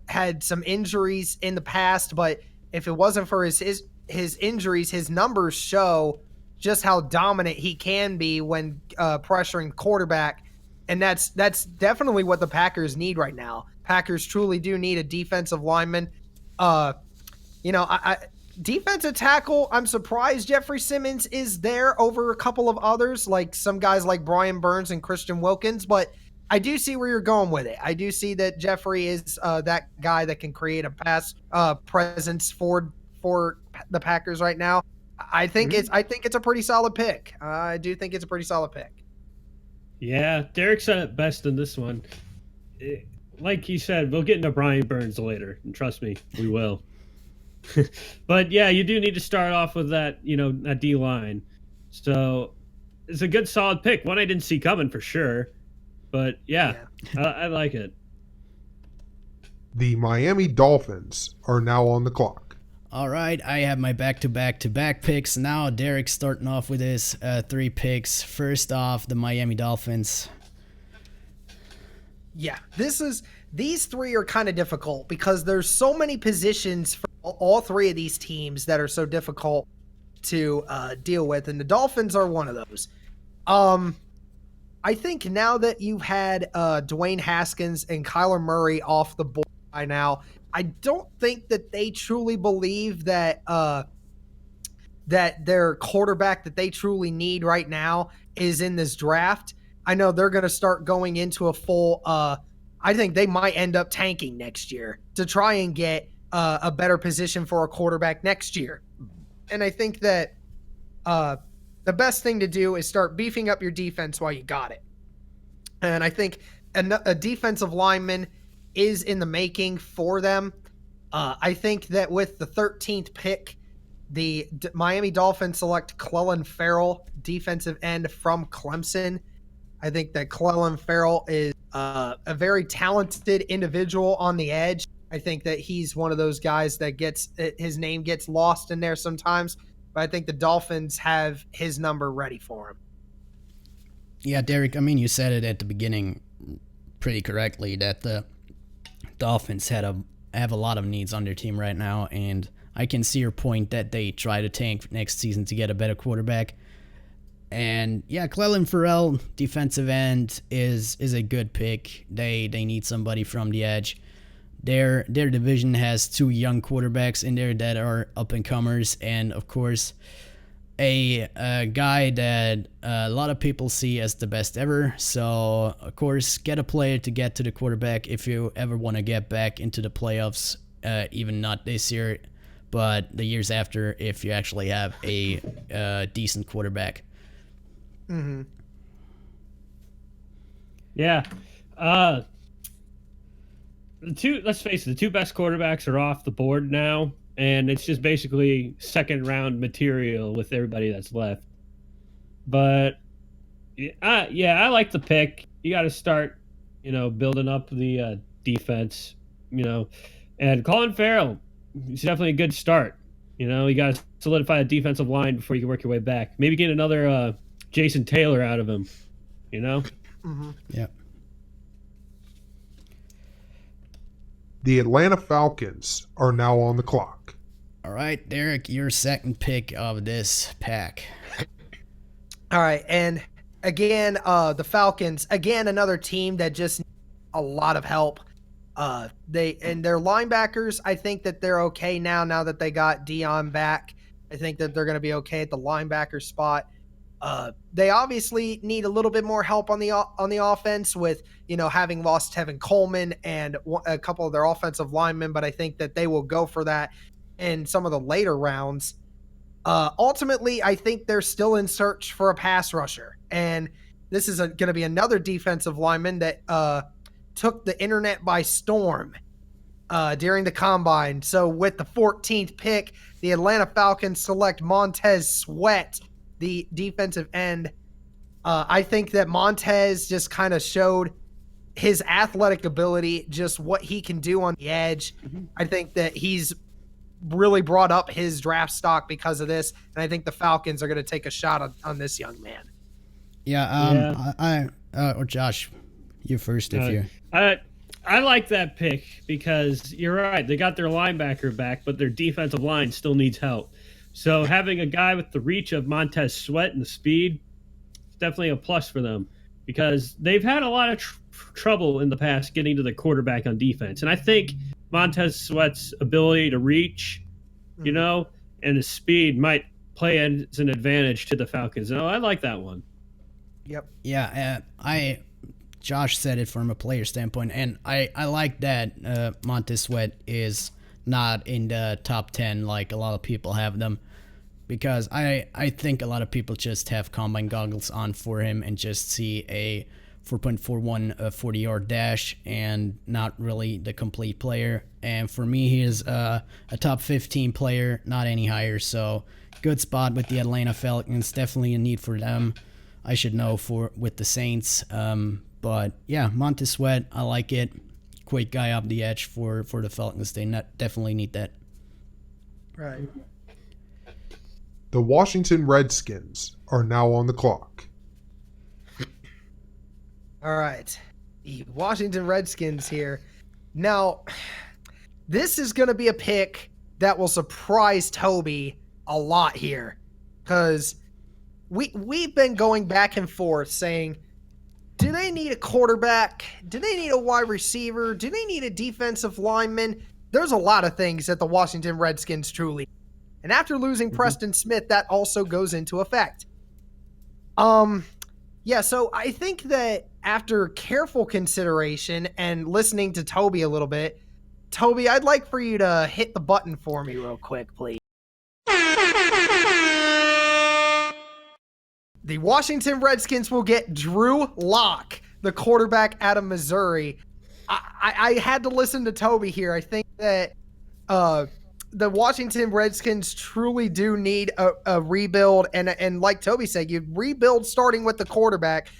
had some injuries in the past, but if it wasn't for his injuries, his numbers show just how dominant he can be when pressuring quarterback. And that's definitely what the Packers need right now. Packers truly do need a defensive lineman. Defensive tackle, I'm surprised Jeffrey Simmons is there over a couple of others, like some guys like Brian Burns and Christian Wilkins. But I do see where you're going with it. I do see that Jeffrey is that guy that can create a pass presence for the Packers right now. I think it's a pretty solid pick. I do think it's a pretty solid pick. Yeah, Derek said it best in this one. Like he said, we'll get into Brian Burns later, and trust me, we will. But yeah, you do need to start off with that, that D line. So it's a good, solid pick. One I didn't see coming for sure, but yeah. I like it. The Miami Dolphins are now on the clock. All right, I have my back-to-back picks. Now Derek's starting off with his 3 picks. First off, the Miami Dolphins. Yeah, these 3 are kind of difficult because there's so many positions for all 3 of these teams that are so difficult to deal with, and the Dolphins are one of those. I think now that you've had Dwayne Haskins and Kyler Murray off the board by now, I don't think that they truly believe that that their quarterback that they truly need right now is in this draft. I know they're going to start going into a full I think they might end up tanking next year to try and get a better position for a quarterback next year. And I think that the best thing to do is start beefing up your defense while you got it. And I think a defensive lineman is in the making for them. I think that with the 13th pick, the Miami Dolphins select Clelin Ferrell, defensive end from Clemson. I think that Clelin Ferrell is a very talented individual on the edge. I think that he's one of those guys that his name gets lost in there sometimes, but I think the Dolphins have his number ready for him. Yeah, Derek, I mean, you said it at the beginning pretty correctly that the Dolphins have a lot of needs on their team right now, and I can see your point that they try to tank next season to get a better quarterback. And yeah, Clelin Ferrell, defensive end, is a good pick. They need somebody from the edge. Their division has 2 young quarterbacks in there that are up and comers, and of course a guy that a lot of people see as the best ever. So of course, get a player to get to the quarterback if you ever want to get back into the playoffs, even not this year, but the years after, if you actually have a decent quarterback. Mm-hmm. Yeah. Let's face it, the 2 best quarterbacks are off the board now, and it's just basically second round material with everybody that's left. But I like the pick. You got to start, building up the defense, and Colin Farrell, he's definitely a good start. You got to solidify a defensive line before you can work your way back. Maybe get another Jason Taylor out of him, Mm-hmm. Yeah. The Atlanta Falcons are now on the clock. All right, Derek, your second pick of this pack. All right, and again, the Falcons, again, another team that just needs a lot of help. Their linebackers, I think that they're okay now that they got Dion back. I think that they're going to be okay at the linebacker spot. They obviously need a little bit more help on the offense with, having lost Tevin Coleman and a couple of their offensive linemen, but I think that they will go for that in some of the later rounds. Ultimately, I think they're still in search for a pass rusher, and this is going to be another defensive lineman that took the internet by storm during the combine. So with the 14th pick, the Atlanta Falcons select Montez Sweat, the defensive end. I think that Montez just kind of showed his athletic ability, just what he can do on the edge. Mm-hmm. I think that he's really brought up his draft stock because of this, and I think the Falcons are going to take a shot on this young man. Yeah, or Josh, you first if you. I like that pick because you're right. They got their linebacker back, but their defensive line still needs help. So having a guy with the reach of Montez Sweat and the speed is definitely a plus for them because they've had a lot of trouble in the past getting to the quarterback on defense. And I think Montez Sweat's ability to reach, and his speed might play as an advantage to the Falcons. And I like that one. Yep. Yeah, I Josh said it from a player standpoint, and I like that Montez Sweat is not in the top 10 like a lot of people have them, because I think a lot of people just have combine goggles on for him and just see a 4.41 40-yard dash and not really the complete player. And for me, he is a top 15 player, not any higher. So good spot with the Atlanta Falcons. Definitely a need for them. I should know with the Saints. But yeah, Montez Sweat, I like it. Quick guy up the edge for the Falcons. They definitely need that. Right. The Washington Redskins are now on the clock. All right. The Washington Redskins here. Now, this is going to be a pick that will surprise Toby a lot here, because we've been going back and forth saying, do they need a quarterback? Do they need a wide receiver? Do they need a defensive lineman? There's a lot of things that the Washington Redskins truly. And after losing Preston Smith, that also goes into effect. Yeah, so I think that after careful consideration and listening to Toby a little bit, Toby, I'd like for you to hit the button for me real quick, please. The Washington Redskins will get Drew Lock, the quarterback out of Missouri. I had to listen to Toby here. I think that the Washington Redskins truly do need a rebuild. And like Toby said, you rebuild starting with the quarterback.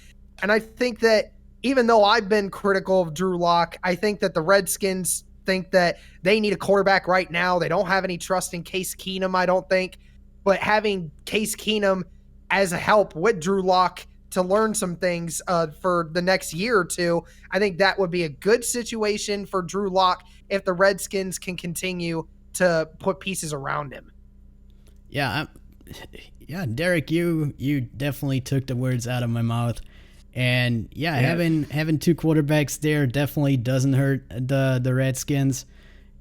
And I think that even though I've been critical of Drew Lock, I think that the Redskins think that they need a quarterback right now. They don't have any trust in Case Keenum, I don't think. But having Case Keenum as a help with Drew Lock to learn some things for the next year or two, I think that would be a good situation for Drew Lock if the Redskins can continue to put pieces around him. Yeah, Derek, you definitely took the words out of my mouth. And yeah, having two quarterbacks there definitely doesn't hurt the Redskins.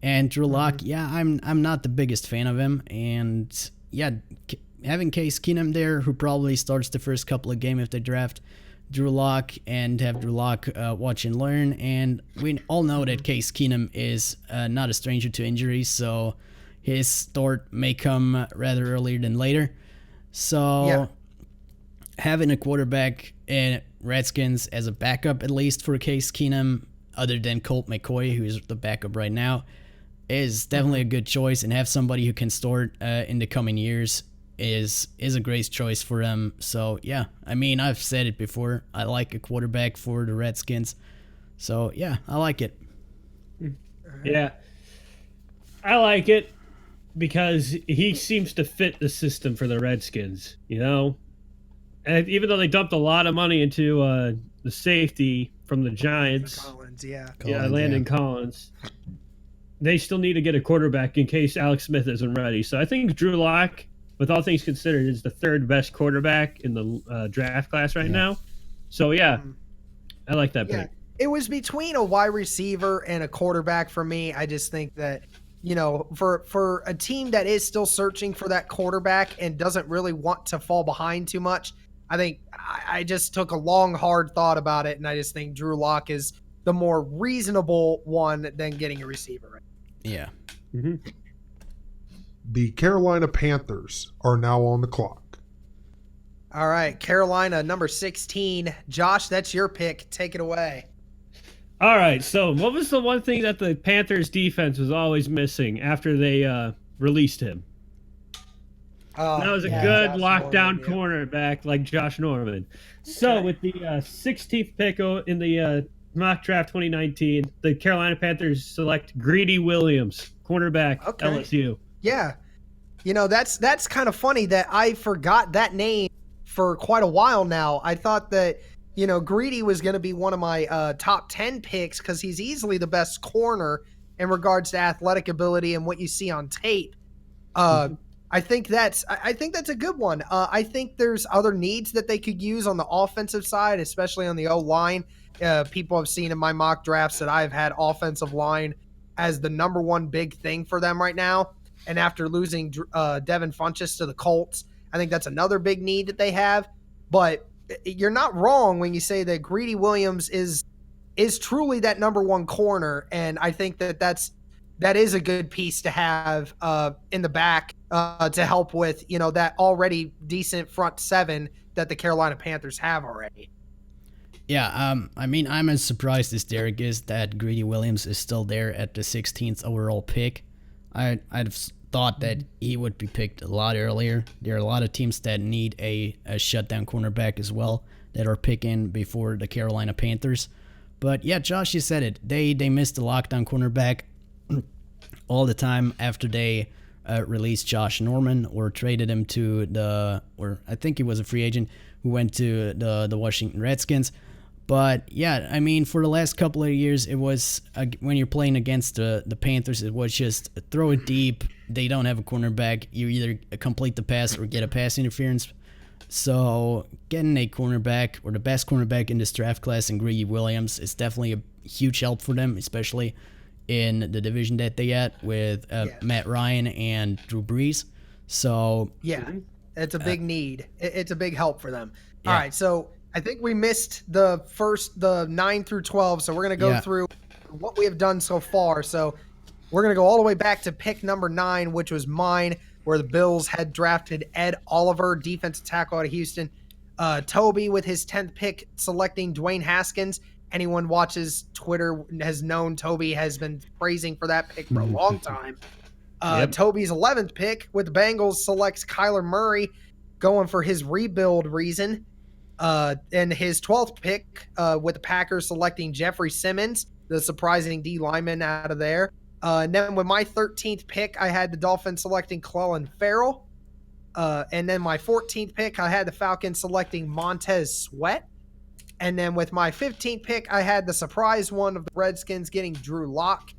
And Drew Lock, I'm not the biggest fan of him. And yeah, having Case Keenum there, who probably starts the first couple of games if they draft Drew Lock, and have Drew Lock watch and learn. And we all know that Case Keenum is not a stranger to injuries, so his start may come rather earlier than later. So having a quarterback and Redskins as a backup, at least for Case Keenum, other than Colt McCoy, who's the backup right now, is definitely a good choice. And have somebody who can start in the coming years is a great choice for them. So yeah, I mean, I've said it before, I like a quarterback for the Redskins. So yeah, I like it. Yeah, I like it because he seems to fit the system for the Redskins, you know? And even though they dumped a lot of money into the safety from the Giants, Collins, Landon Collins, they still need to get a quarterback in case Alex Smith isn't ready. So I think Drew Lock, with all things considered, is the third best quarterback in the draft class right now. So yeah, I like that pick. It was between a wide receiver and a quarterback for me. I just think that, you know, for a team that is still searching for that quarterback and doesn't really want to fall behind too much, I think I just took a long, hard thought about it, and I just think Drew Lock is the more reasonable one than getting a receiver. Yeah. Mm-hmm. The Carolina Panthers are now on the clock. All right, Carolina, number 16. Josh, that's your pick. Take it away. All right, so what was the one thing that the Panthers defense was always missing after they released him? That was a good Josh lockdown Norman, cornerback like Josh Norman. So with the 16th pick in the mock draft 2019, the Carolina Panthers select Greedy Williams, cornerback, LSU. Yeah. You know, that's kind of funny that I forgot that name for quite a while now. I thought that, you know, Greedy was going to be one of my top 10 picks because he's easily the best corner in regards to athletic ability and what you see on tape. I think that's a good one. I think there's other needs that they could use on the offensive side, especially on the O-line. People have seen in my mock drafts that I've had offensive line as the number one big thing for them right now. And after losing Devin Funchess to the Colts, I think that's another big need that they have. But you're not wrong when you say that Greedy Williams is truly that number one corner, and I think that is a good piece to have in the back to help with that already decent front seven that the Carolina Panthers have already. Yeah, I mean, I'm as surprised as Derek is that Greedy Williams is still there at the 16th overall pick. I'd have thought that he would be picked a lot earlier. There are a lot of teams that need a shutdown cornerback as well that are picking before the Carolina Panthers. But yeah, Josh, you said it. They missed the lockdown cornerback all the time after they released Josh Norman or traded him to I think he was a free agent who went to the Washington Redskins. But yeah, I mean, for the last couple of years, it was when you're playing against the Panthers, it was just throw it deep. They don't have a cornerback. You either complete the pass or get a pass interference. So getting a cornerback or the best cornerback in this draft class in Greedy Williams is definitely a huge help for them, especially in the division that they at with Matt Ryan and Drew Brees. So yeah, it's a big need. It's a big help for them. Yeah. All right, so I think we missed the 9 through 12, so we're going to go through what we have done so far. So we're going to go all the way back to pick number 9, which was mine, where the Bills had drafted Ed Oliver, defensive tackle out of Houston. Toby with his 10th pick selecting Dwayne Haskins. Anyone watches Twitter has known Toby has been praising for that pick for a long time. Toby's 11th pick with the Bengals selects Kyler Murray, going for his rebuild reason. And his 12th pick with the Packers selecting Jeffrey Simmons, the surprising D lineman out of there. And then with my 13th pick, I had the Dolphins selecting Clelin Ferrell. And then my 14th pick, I had the Falcons selecting Montez Sweat. And then with my 15th pick, I had the surprise one of the Redskins getting Drew Lock.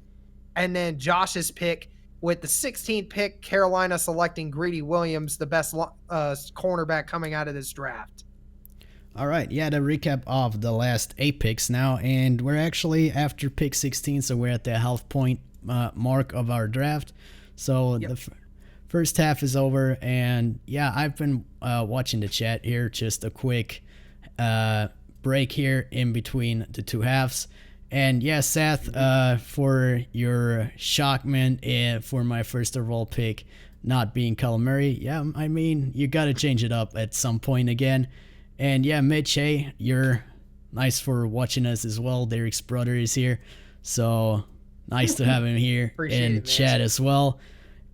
And then Josh's pick with the 16th pick, Carolina selecting Greedy Williams, the best cornerback coming out of this draft. All right, yeah, the recap of the last 8 picks now, and we're actually after pick 16, so we're at the half point mark of our draft. So the first half is over, and yeah, I've been watching the chat here, just a quick break here in between the two halves. And yeah, Seth, for your shockment for my first overall pick not being Kyler Murray, yeah, I mean, you got to change it up at some point again. And yeah, Mitch, hey, you're nice for watching us as well. Derek's brother is here, so nice to have him here in chat as well.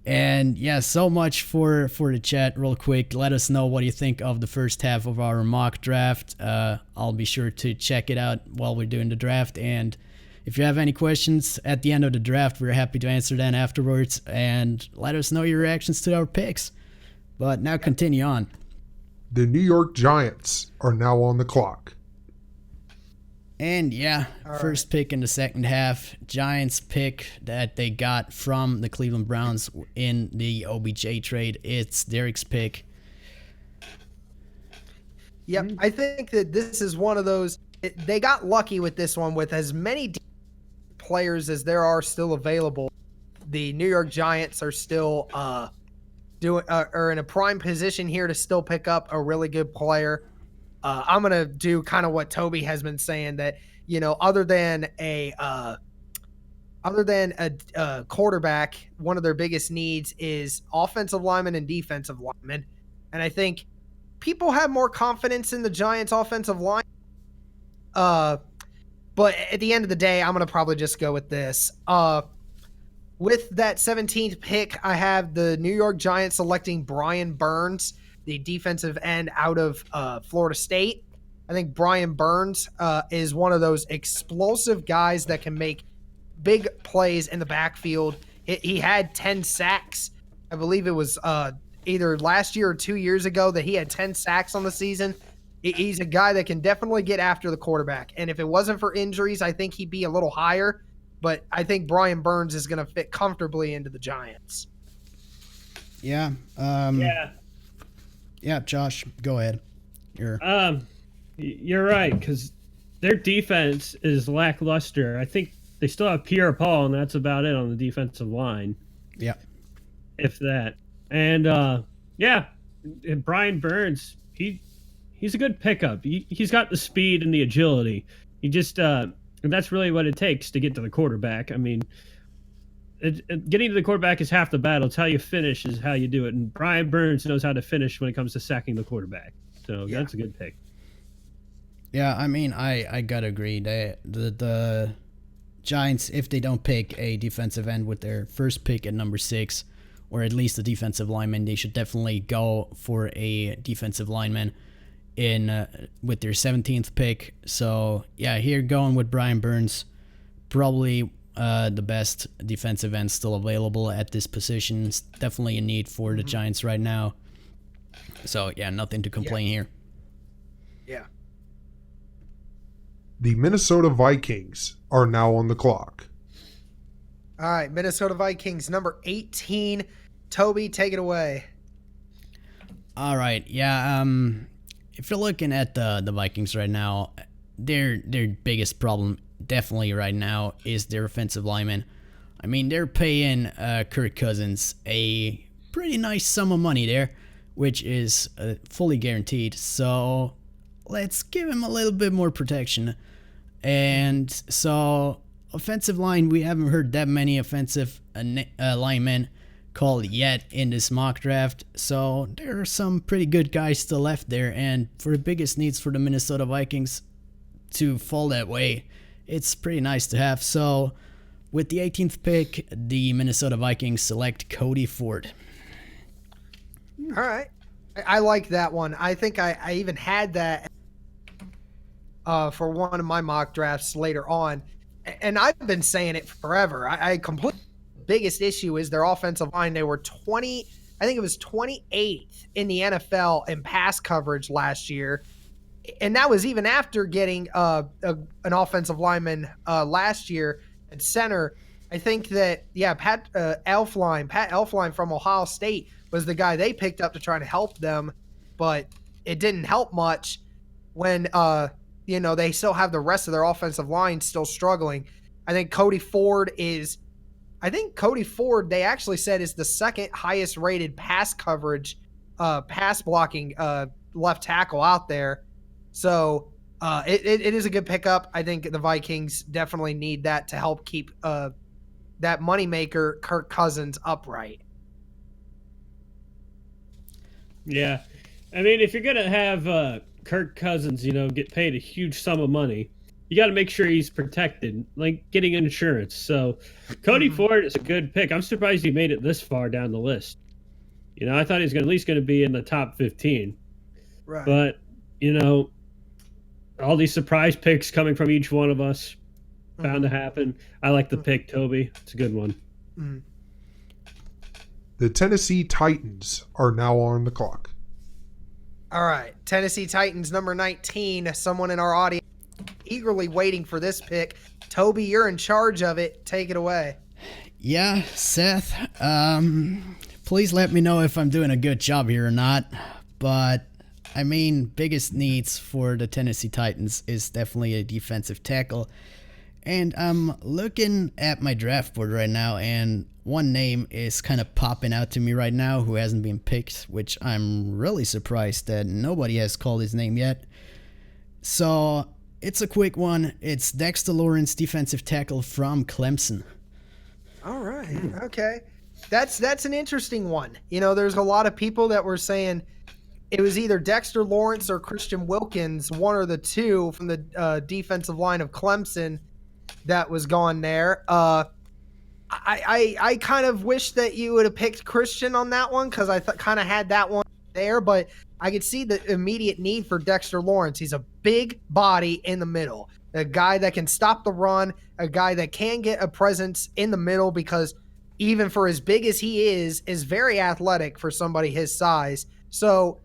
And yeah, so much for the chat. Real quick, let us know what you think of the first half of our mock draft. I'll be sure to check it out while we're doing the draft. And if you have any questions at the end of the draft, we're happy to answer them afterwards. And let us know your reactions to our picks. But now continue on. The New York Giants are now on the clock. And yeah, first pick in the second half, Giants pick that they got from the Cleveland Browns in the OBJ trade. It's Derek's pick. Yep, I think that this is one of those, they got lucky with this one with as many players as there are still available. The New York Giants are still are in a prime position here to still pick up a really good player. I'm going to do kind of what Toby has been saying, that, other than a quarterback, one of their biggest needs is offensive linemen and defensive linemen. And I think people have more confidence in the Giants offensive line. But at the end of the day, I'm going to probably just go with this. With that 17th pick, I have the New York Giants selecting Brian Burns, the defensive end out of Florida State. I think Brian Burns is one of those explosive guys that can make big plays in the backfield. He had 10 sacks. I believe it was either last year or 2 years ago that he had 10 sacks on the season. He's a guy that can definitely get after the quarterback. And if it wasn't for injuries, I think he'd be a little higher. But I think Brian Burns is going to fit comfortably into the Giants. Yeah. Yeah, Josh, go ahead. You're right, because their defense is lackluster. I think they still have Pierre Paul, and that's about it on the defensive line. Yeah. If that. And, Brian Burns, he he's a good pickup. He's got the speed and the agility. He just and that's really what it takes to get to the quarterback. I mean, getting to the quarterback is half the battle. It's how you finish is how you do it. And Brian Burns knows how to finish when it comes to sacking the quarterback. So that's a good pick. Yeah, I mean, I gotta agree. The Giants, if they don't pick a defensive end with their first pick at number 6, or at least a defensive lineman, they should definitely go for a defensive lineman with their 17th pick. So yeah, here going with Brian Burns, probably the best defensive end still available at this position. It's definitely a need for the Giants right now. So yeah, nothing to complain here. Yeah. The Minnesota Vikings are now on the clock. All right, Minnesota Vikings, number 18. Toby, take it away. All right, yeah. If you're looking at the Vikings right now, their biggest problem definitely right now is their offensive lineman. I mean, they're paying Kirk Cousins a pretty nice sum of money there, which is fully guaranteed. So let's give him a little bit more protection. And so offensive line, we haven't heard that many offensive linemen called yet in this mock draft. So there are some pretty good guys still left there. And for the biggest needs for the Minnesota Vikings to fall that way, it's pretty nice to have. So with the 18th pick, the Minnesota Vikings select Cody Ford. All right. I like that one. I think I even had that for one of my mock drafts later on. And I've been saying it forever. I completely, biggest issue is their offensive line. They were 28th in the NFL in pass coverage last year. And that was even after getting an offensive lineman last year at center. I think that, Pat Elflein from Ohio State was the guy they picked up to try to help them, but it didn't help much when, they still have the rest of their offensive line still struggling. I think Cody Ford, they actually said is the second highest rated pass coverage, pass blocking left tackle out there. So it is a good pickup. I think the Vikings definitely need that to help keep that moneymaker Kirk Cousins upright. Yeah. I mean, if you're going to have Kirk Cousins, get paid a huge sum of money, you got to make sure he's protected, like getting insurance. So Cody Ford is a good pick. I'm surprised he made it this far down the list. I thought he was at least going to be in the top 15. Right. But, all these surprise picks coming from each one of us bound to happen. I like the pick, Toby. It's a good one. Mm. The Tennessee Titans are now on the clock. All right. Tennessee Titans, number 19. Someone in our audience eagerly waiting for this pick. Toby, you're in charge of it. Take it away. Yeah, Seth. Please let me know if I'm doing a good job here or not. But, I mean, biggest needs for the Tennessee Titans is definitely a defensive tackle. And I'm looking at my draft board right now, and one name is kind of popping out to me right now who hasn't been picked, which I'm really surprised that nobody has called his name yet. So it's a quick one. It's Dexter Lawrence, defensive tackle from Clemson. All right. Okay. That's an interesting one. There's a lot of people that were saying it was either Dexter Lawrence or Christian Wilkins, one or the two from the defensive line of Clemson that was gone there. I kind of wish that you would have picked Christian on that one because I kind of had that one there, but I could see the immediate need for Dexter Lawrence. He's a big body in the middle, a guy that can stop the run, a guy that can get a presence in the middle because even for as big as he is very athletic for somebody his size. So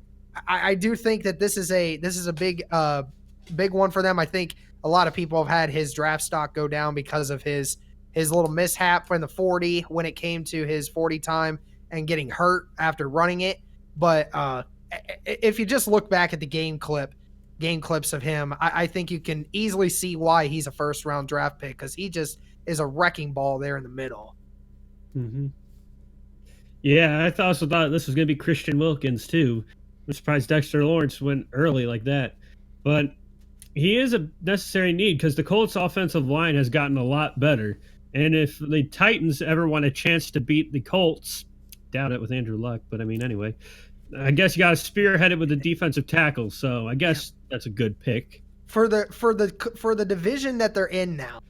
I do think that this is a big one for them. I think a lot of people have had his draft stock go down because of his little mishap in the 40 when it came to his 40 time and getting hurt after running it. But if you just look back at the game clips of him, I think you can easily see why he's a first round draft pick because he just is a wrecking ball there in the middle. Mm-hmm. Yeah, I also thought this was going to be Christian Wilkins too. I'm surprised Dexter Lawrence went early like that. But he is a necessary need because the Colts' offensive line has gotten a lot better. And if the Titans ever want a chance to beat the Colts, doubt it with Andrew Luck, but I mean, anyway, I guess you got to spearhead it with the defensive tackle. So I guess that's a good pick. For the division that they're in now,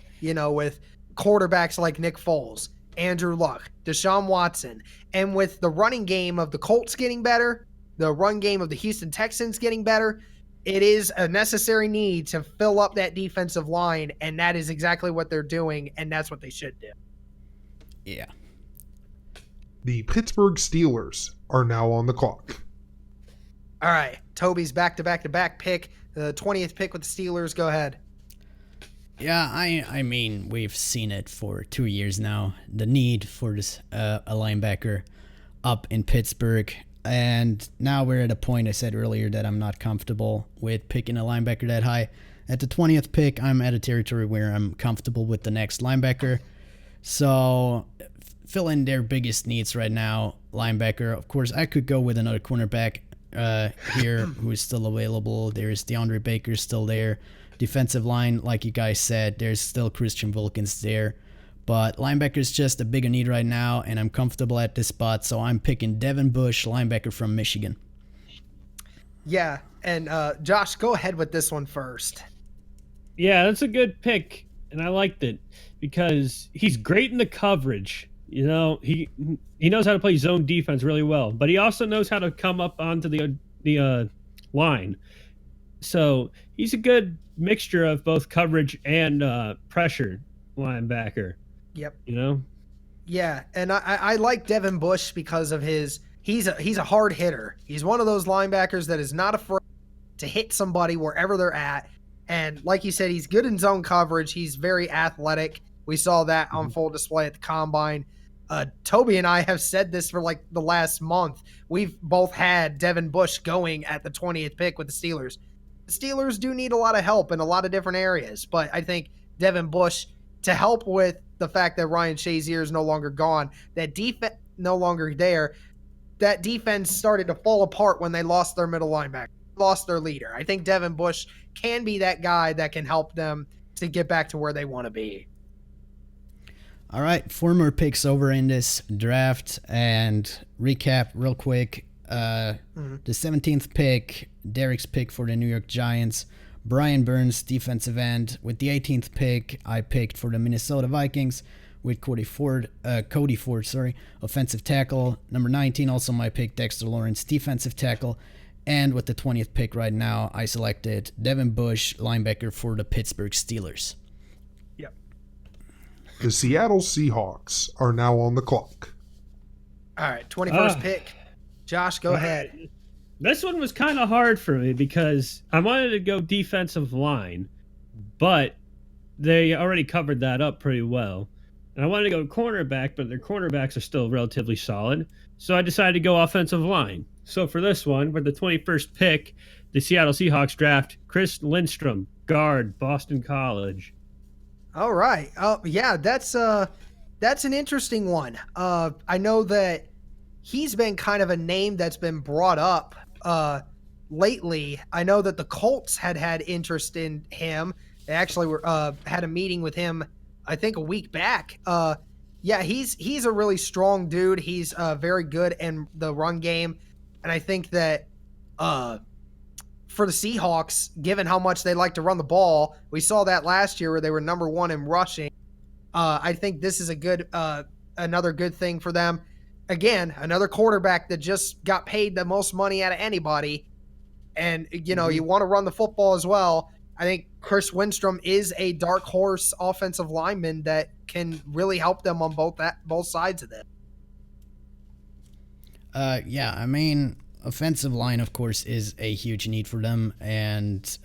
with quarterbacks like Nick Foles, Andrew Luck, Deshaun Watson, and with the running game of the Colts getting better, the run game of the Houston Texans getting better, it is a necessary need to fill up that defensive line, and that is exactly what they're doing, and that's what they should do. Yeah. The Pittsburgh Steelers are now on the clock. All right, Toby's back-to-back-to-back pick, the 20th pick with the Steelers. Go ahead. Yeah, I mean, we've seen it for 2 years now. The need for this a linebacker up in Pittsburgh. And now we're at a point, I said earlier, that I'm not comfortable with picking a linebacker that high. At the 20th pick, I'm at a territory where I'm comfortable with the next linebacker. So fill in their biggest needs right now, linebacker. Of course, I could go with another cornerback here who is still available. There's DeAndre Baker still there. Defensive line, like you guys said, there's still Christian Wilkins there. But linebacker is just a bigger need right now, and I'm comfortable at this spot, so I'm picking Devin Bush, linebacker from Michigan. Yeah, and Josh, go ahead with this one first. Yeah, that's a good pick, and I liked it because he's great in the coverage. He knows how to play zone defense really well, but he also knows how to come up onto the line. So he's a good mixture of both coverage and pressure linebacker. Yep. Yeah, and I like Devin Bush because of he's a hard hitter. He's one of those linebackers that is not afraid to hit somebody wherever they're at. And like you said, he's good in zone coverage. He's very athletic. We saw that on full display at the Combine. Toby and I have said this for like the last month. We've both had Devin Bush going at the 20th pick with the Steelers. The Steelers do need a lot of help in a lot of different areas, but I think Devin Bush, to help with the fact that Ryan Shazier is no longer gone, that defense no longer there, that defense started to fall apart when they lost their middle linebacker, lost their leader. I think Devin Bush can be that guy that can help them to get back to where they want to be. All right, 4 more picks over in this draft, and recap real quick. The 17th pick, Derek's pick for the New York Giants. Brian Burns, defensive end. With the 18th pick, I picked for the Minnesota Vikings with Cody Ford, offensive tackle. Number 19, also my pick, Dexter Lawrence, defensive tackle. And with the 20th pick right now, I selected Devin Bush, linebacker for the Pittsburgh Steelers. Yep. The Seattle Seahawks are now on the clock. All right, 21st pick. Josh, go ahead. This one was kind of hard for me because I wanted to go defensive line, but they already covered that up pretty well. And I wanted to go cornerback, but their cornerbacks are still relatively solid. So I decided to go offensive line. So for this one, with the 21st pick, the Seattle Seahawks draft Chris Lindstrom, guard, Boston College. All right. Yeah, that's an interesting one. I know that he's been kind of a name that's been brought up lately. I know that the Colts had interest in him. They actually had a meeting with him, I think, a week back. Yeah, he's a really strong dude. He's very good in the run game. And I think that for the Seahawks, given how much they like to run the ball, we saw that last year where they were number 1 in rushing. I think this is another good thing for them. Again, another quarterback that just got paid the most money out of anybody. And, you want to run the football as well. I think Chris Lindstrom is a dark horse offensive lineman that can really help them on both sides of it. Yeah, I mean, offensive line, of course, is a huge need for them, and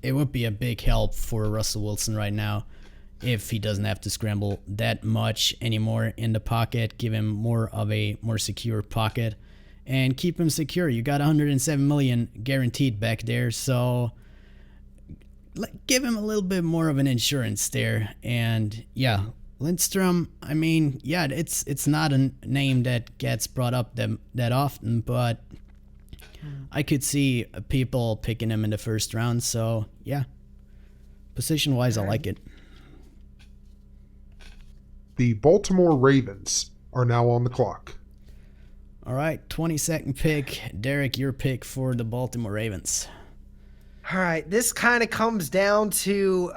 it would be a big help for Russell Wilson right now if he doesn't have to scramble that much anymore in the pocket, give him more of a more secure pocket, and keep him secure. You got $107 million guaranteed back there, so give him a little bit more of an insurance there. And yeah, Lindstrom, I mean, yeah, it's not a name that gets brought up that often, but I could see people picking him in the first round. So yeah, position wise, I like it. The Baltimore Ravens are now on the clock. All right, 22nd pick. Derek, your pick for the Baltimore Ravens. All right, this kind of comes down to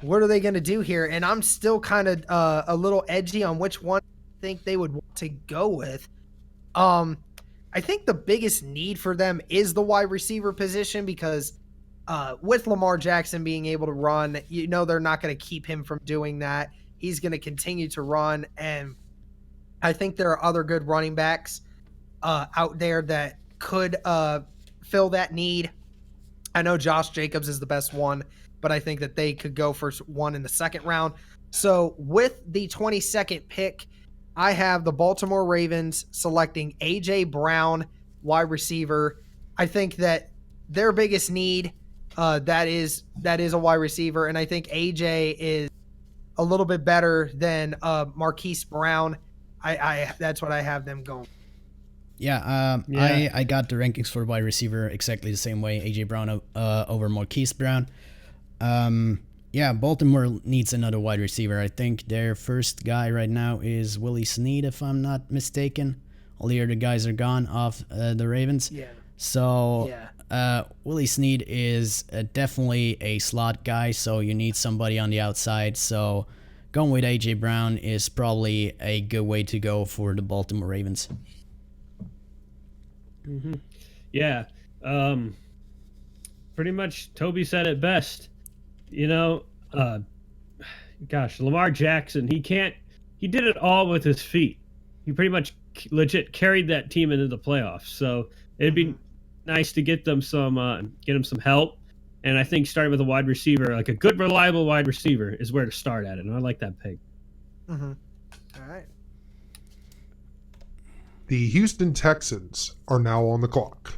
what are they going to do here? And I'm still kind of a little edgy on which one I think they would want to go with. I think the biggest need for them is the wide receiver position because with Lamar Jackson being able to run, they're not going to keep him from doing that. He's going to continue to run, and I think there are other good running backs out there that could fill that need. I know Josh Jacobs is the best one, but I think that they could go for one in the second round. So with the 22nd pick, I have the Baltimore Ravens selecting A.J. Brown, wide receiver. I think that their biggest need that is a wide receiver, and I think A.J. is a little bit better than Marquise Brown. I that's what I have them going. Yeah, I got the rankings for wide receiver exactly the same way. A.J. Brown over Marquise Brown. Yeah, Baltimore needs another wide receiver. I think their first guy right now is Willie Snead, if I'm not mistaken. All the other guys are gone off the Ravens. Yeah. So Willie Snead is definitely a slot guy, so you need somebody on the outside. So going with A.J. Brown is probably a good way to go for the Baltimore Ravens. Mm-hmm. Yeah. Pretty much Toby said it best. Lamar Jackson, he did it all with his feet. He pretty much legit carried that team into the playoffs. So it'd be nice to get him some help. And I think starting with a wide receiver, like a good, reliable wide receiver, is where to start at it. And I like that pick. Mm-hmm. All right. The Houston Texans are now on the clock.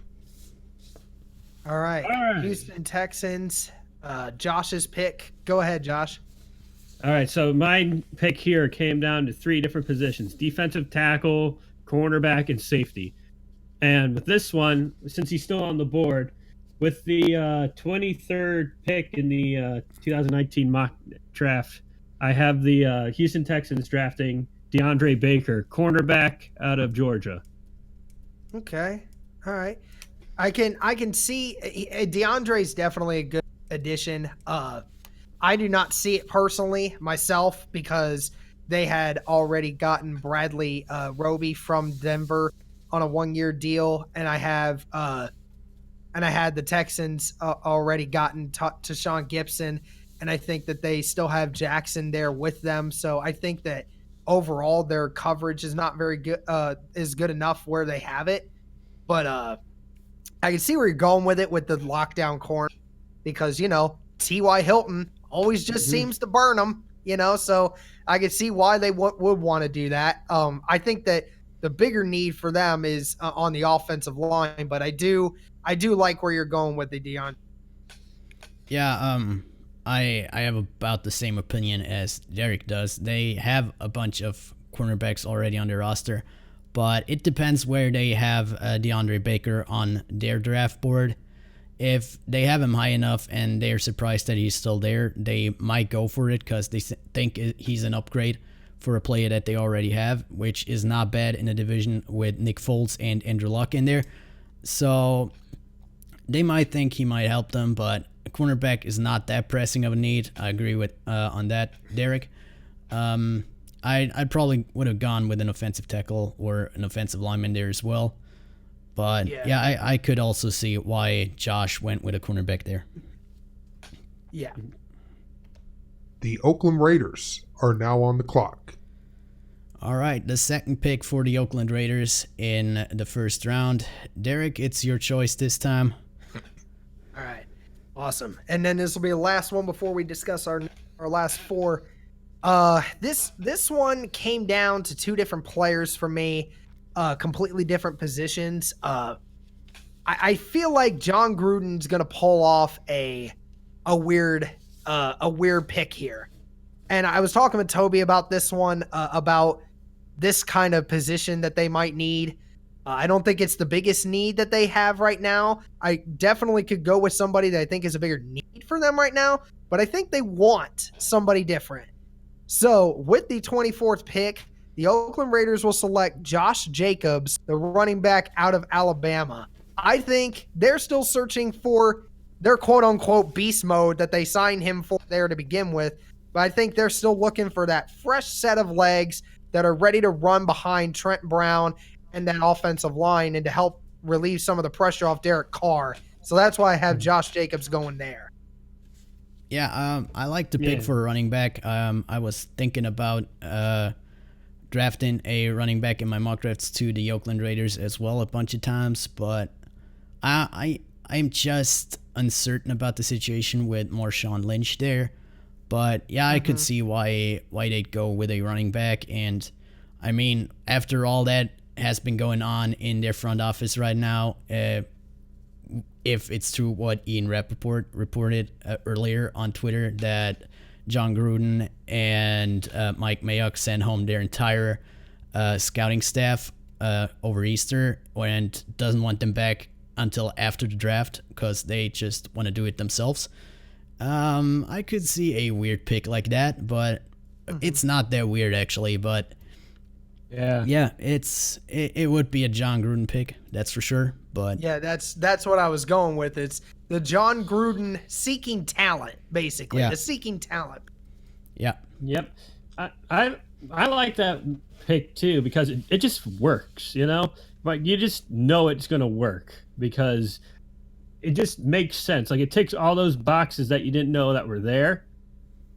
All right. Houston Texans, Josh's pick. Go ahead, Josh. All right, so my pick here came down to three different positions: defensive tackle, cornerback, and safety. And with this one, since he's still on the board, with the 23rd pick in the 2019 mock draft, I have the Houston Texans drafting DeAndre Baker, cornerback out of Georgia. Okay. All right. I can see DeAndre's definitely a good addition. I do not see it personally myself because they had already gotten Bradley Roby from Denver on a 1-year deal, and I had the Texans already gotten Tashawn Gibson, and I think that they still have Jackson there with them. So I think that overall their coverage is not very good, is good enough where they have it. But I can see where you're going with it with the lockdown corner because, T.Y. Hilton always just seems to burn them, so I can see why they would want to do that. I think that the bigger need for them is on the offensive line, but I do like where you're going with the Deion. Yeah, I have about the same opinion as Derek does. They have a bunch of cornerbacks already on their roster, but it depends where they have DeAndre Baker on their draft board. If they have him high enough and they're surprised that he's still there, they might go for it because they think he's an upgrade for a player that they already have, which is not bad in a division with Nick Foles and Andrew Luck in there. So they might think he might help them, but a cornerback is not that pressing of a need. I agree with on that, Derek. I probably would have gone with an offensive tackle or an offensive lineman there as well. But yeah, I could also see why Josh went with a cornerback there. Yeah. The Oakland Raiders are now on the clock. All right, the second pick for the Oakland Raiders in the first round. Derek, it's your choice this time. All right. Awesome. And then this will be the last one before we discuss our last four. This one came down to two different players for me. Completely different positions. I feel like John Gruden's gonna pull off a weird pick here, and I was talking with Toby about this one, about this kind of position that they might need. I don't think it's the biggest need that they have right now. I definitely could go with somebody that I think is a bigger need for them right now, but I think they want somebody different. So with the 24th pick, the Oakland Raiders will select Josh Jacobs, the running back out of Alabama. I think they're still searching for their quote-unquote beast mode that they signed him for there to begin with, but I think they're still looking for that fresh set of legs that are ready to run behind Trent Brown and that offensive line and to help relieve some of the pressure off Derek Carr. So that's why I have Josh Jacobs going there. Yeah, I like to pick for a running back. I was thinking about drafting a running back in my mock drafts to the Oakland Raiders as well a bunch of times, but I'm just uncertain about the situation with Marshawn Lynch there. But yeah, I could see why they'd go with a running back. And I mean, after all that has been going on in their front office right now, if it's true what Ian Rappaport reported earlier on Twitter, that John Gruden and Mike Mayock sent home their entire scouting staff over Easter and doesn't want them back until after the draft because they just want to do it themselves. I could see a weird pick like that, but it's not that weird actually. But yeah, it would be a John Gruden pick, that's for sure. But yeah, that's what I was going with. It's the John Gruden seeking talent, basically. The seeking talent. Yeah. Yep. I like that pick too because it just works, you know? Like you just know it's gonna work because it just makes sense. Like it ticks all those boxes that you didn't know that were there,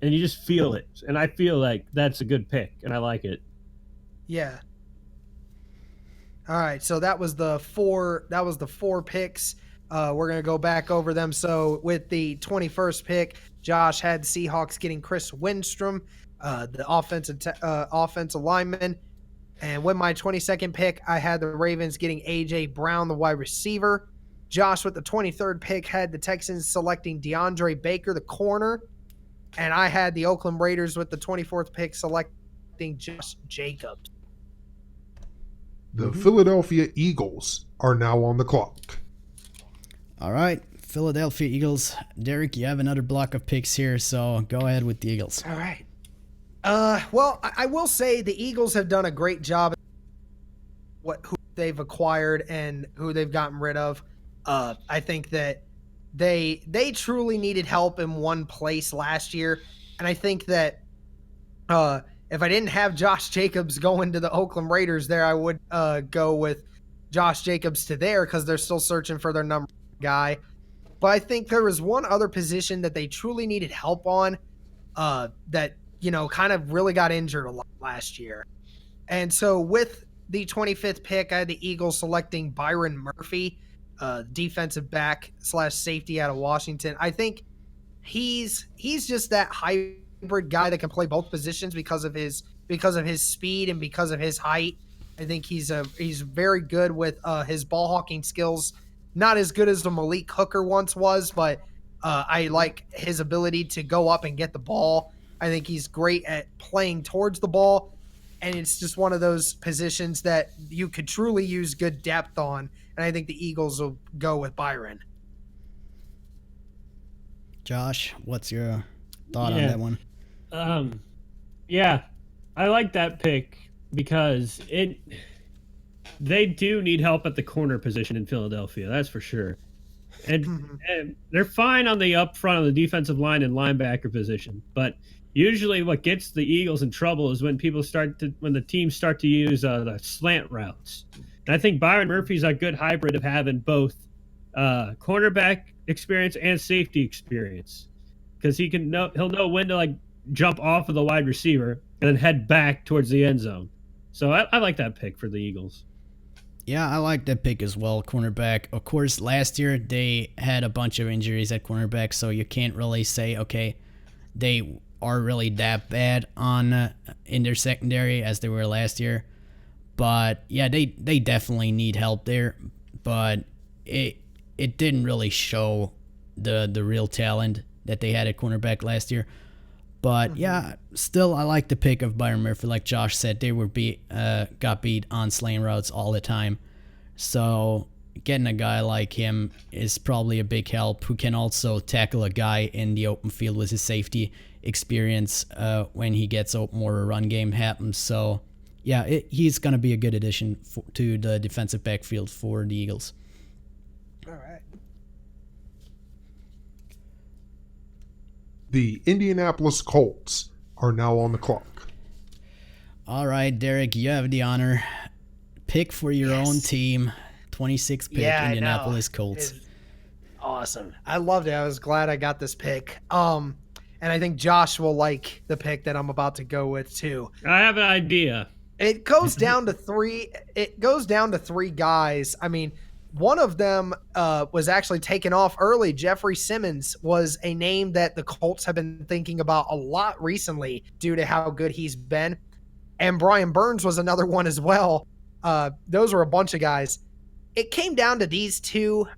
and you just feel it. And I feel like that's a good pick, and I like it. Yeah. All right, so that was the four picks. We're gonna go back over them. So with the 21st pick, Josh had Seahawks getting Chris Winstrom, the offensive lineman. And with my 22nd pick, I had the Ravens getting A.J. Brown, the wide receiver. Josh, with the 23rd pick, had the Texans selecting DeAndre Baker, the corner. And I had the Oakland Raiders with the 24th pick selecting Josh Jacobs. The Philadelphia Eagles are now on the clock. All right, Philadelphia Eagles. Derek, you have another block of picks here, so go ahead with the Eagles. All right. Well, I will say the Eagles have done a great job who they've acquired and who they've gotten rid of. I think that they truly needed help in one place last year, and I think that if I didn't have Josh Jacobs going to the Oakland Raiders there, I would go with Josh Jacobs to there because they're still searching for their number one guy. But I think there was one other position that they truly needed help on that, you know, kind of really got injured a lot last year. And so with the 25th pick, I had the Eagles selecting Byron Murphy, defensive back / safety out of Washington. I think he's just that hybrid guy that can play both positions because of his speed and because of his height. I think he's very good with his ball hawking skills. Not as good as the Malik Hooker once was, but I like his ability to go up and get the ball. I think he's great at playing towards the ball, and it's just one of those positions that you could truly use good depth on, and I think the Eagles will go with Byron. Josh, what's your thought on that one? Yeah, I like that pick because they do need help at the corner position in Philadelphia, that's for sure. And they're fine on the up front on the defensive line and linebacker position, but usually what gets the Eagles in trouble is when the teams start to use the slant routes. And I think Byron Murphy's a good hybrid of having both cornerback experience and safety experience because he'll know when to like jump off of the wide receiver and then head back towards the end zone. So I like that pick for the Eagles. Yeah, I like that pick as well, cornerback. Of course, last year they had a bunch of injuries at cornerback, so you can't really say, okay, they are really that bad in their secondary as they were last year. But yeah, they definitely need help there. But it didn't really show the real talent that they had at cornerback last year. But yeah, still I like the pick of Byron Murphy. Like Josh said, they got beat on slant routes all the time. So getting a guy like him is probably a big help, who can also tackle a guy in the open field with his safety experience when he gets open or a run game happens. So yeah, he's going to be a good addition to the defensive backfield for the Eagles. All right. The Indianapolis Colts are now on the clock. All right, Derek, you have the honor. Pick for your Yes. own team. 26th pick, Yeah, I know. Indianapolis Colts. It's awesome. I loved it. I was glad I got this pick. And I think Josh will like the pick that I'm about to go with too. I have an idea. It goes down to three. It goes down to three guys. I mean, one of them was actually taken off early. Jeffrey Simmons was a name that the Colts have been thinking about a lot recently due to how good he's been. And Brian Burns was another one as well. Those were a bunch of guys. It came down to these two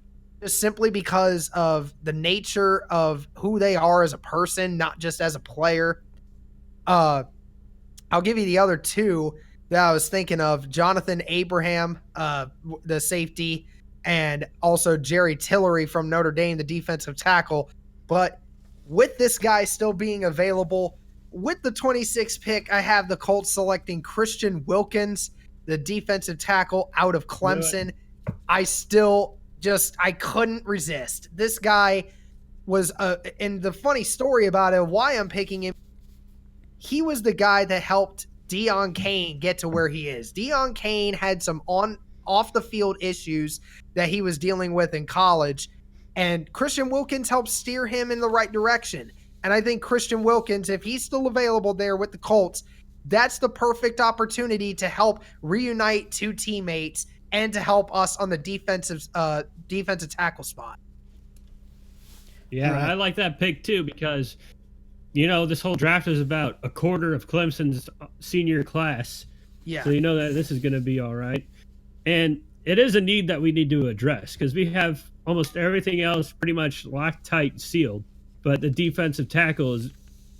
just simply because of the nature of who they are as a person, not just as a player. I'll give you the other two that I was thinking of: Jonathan Abraham, the safety, and also Jerry Tillery from Notre Dame, the defensive tackle. But with this guy still being available, with the 26th pick, I have the Colts selecting Christian Wilkins, the defensive tackle out of Clemson. I couldn't resist. This guy was, and the funny story about it, why I'm picking him, he was the guy that helped Deion Kane get to where he is. Deion Kane had some off the field issues that he was dealing with in college, and Christian Wilkins helped steer him in the right direction. And I think Christian Wilkins, if he's still available there with the Colts, that's the perfect opportunity to help reunite two teammates and to help us on the defensive tackle spot. Yeah, Right. I like that pick too because, this whole draft is about a quarter of Clemson's senior class. Yeah. So you know that this is going to be all right. And it is a need that we need to address because we have almost everything else pretty much locked, tight, and sealed. But the defensive tackle is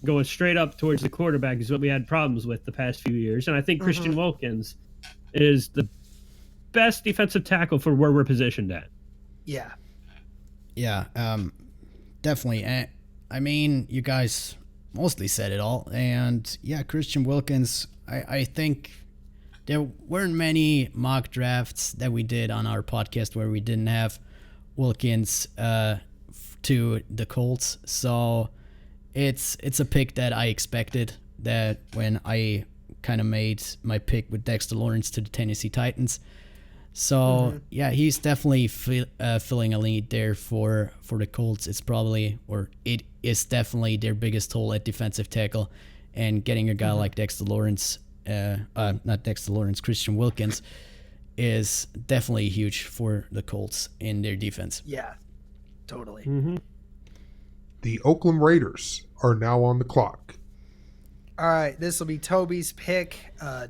going straight up towards the quarterback is what we had problems with the past few years. And I think Christian Wilkins is the best defensive tackle for where we're positioned at. Yeah. Yeah, definitely. I mean, you guys mostly said it all. And yeah, Christian Wilkins, I think there weren't many mock drafts that we did on our podcast where we didn't have Wilkins to the Colts. So it's a pick that I expected, that when I kind of made my pick with Dexter Lawrence to the Tennessee Titans. So yeah, he's definitely filling a need there for the Colts. It is definitely their biggest hole at defensive tackle, and getting a guy like Dexter Lawrence, not Dexter Lawrence, Christian Wilkins, is definitely huge for the Colts in their defense. Yeah. Totally. The Oakland Raiders are now on the clock. All right, this will be Toby's pick.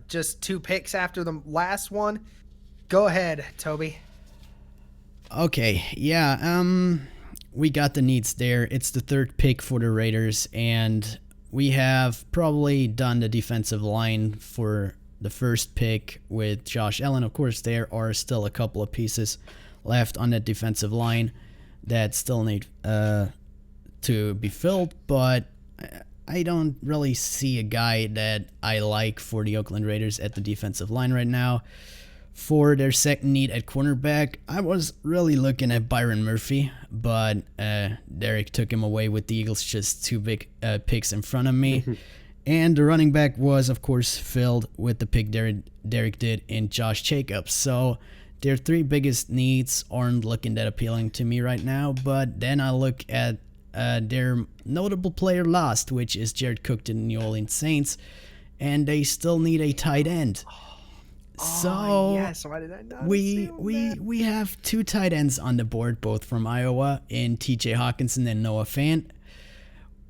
Just two picks after the last one. Go ahead, Toby. Okay, yeah, we got the needs there. It's the third pick for the Raiders, and we have probably done the defensive line for the first pick with Josh Allen. Of course, there are still a couple of pieces left on that defensive line that still need to be filled, but I don't really see a guy that I like for the Oakland Raiders at the defensive line right now. For their second need at cornerback, I was really looking at Byron Murphy, but Derek took him away with the Eagles just two big picks in front of me. And the running back was, of course, filled with the pick Derek did in Josh Jacobs. So their three biggest needs aren't looking that appealing to me right now, but then I look at their notable player lost, which is Jared Cook to the New Orleans Saints, and they still need a tight end. So yes, why did I not we assume that? we have two tight ends on the board, both from Iowa, in TJ Hawkinson and Noah Fant.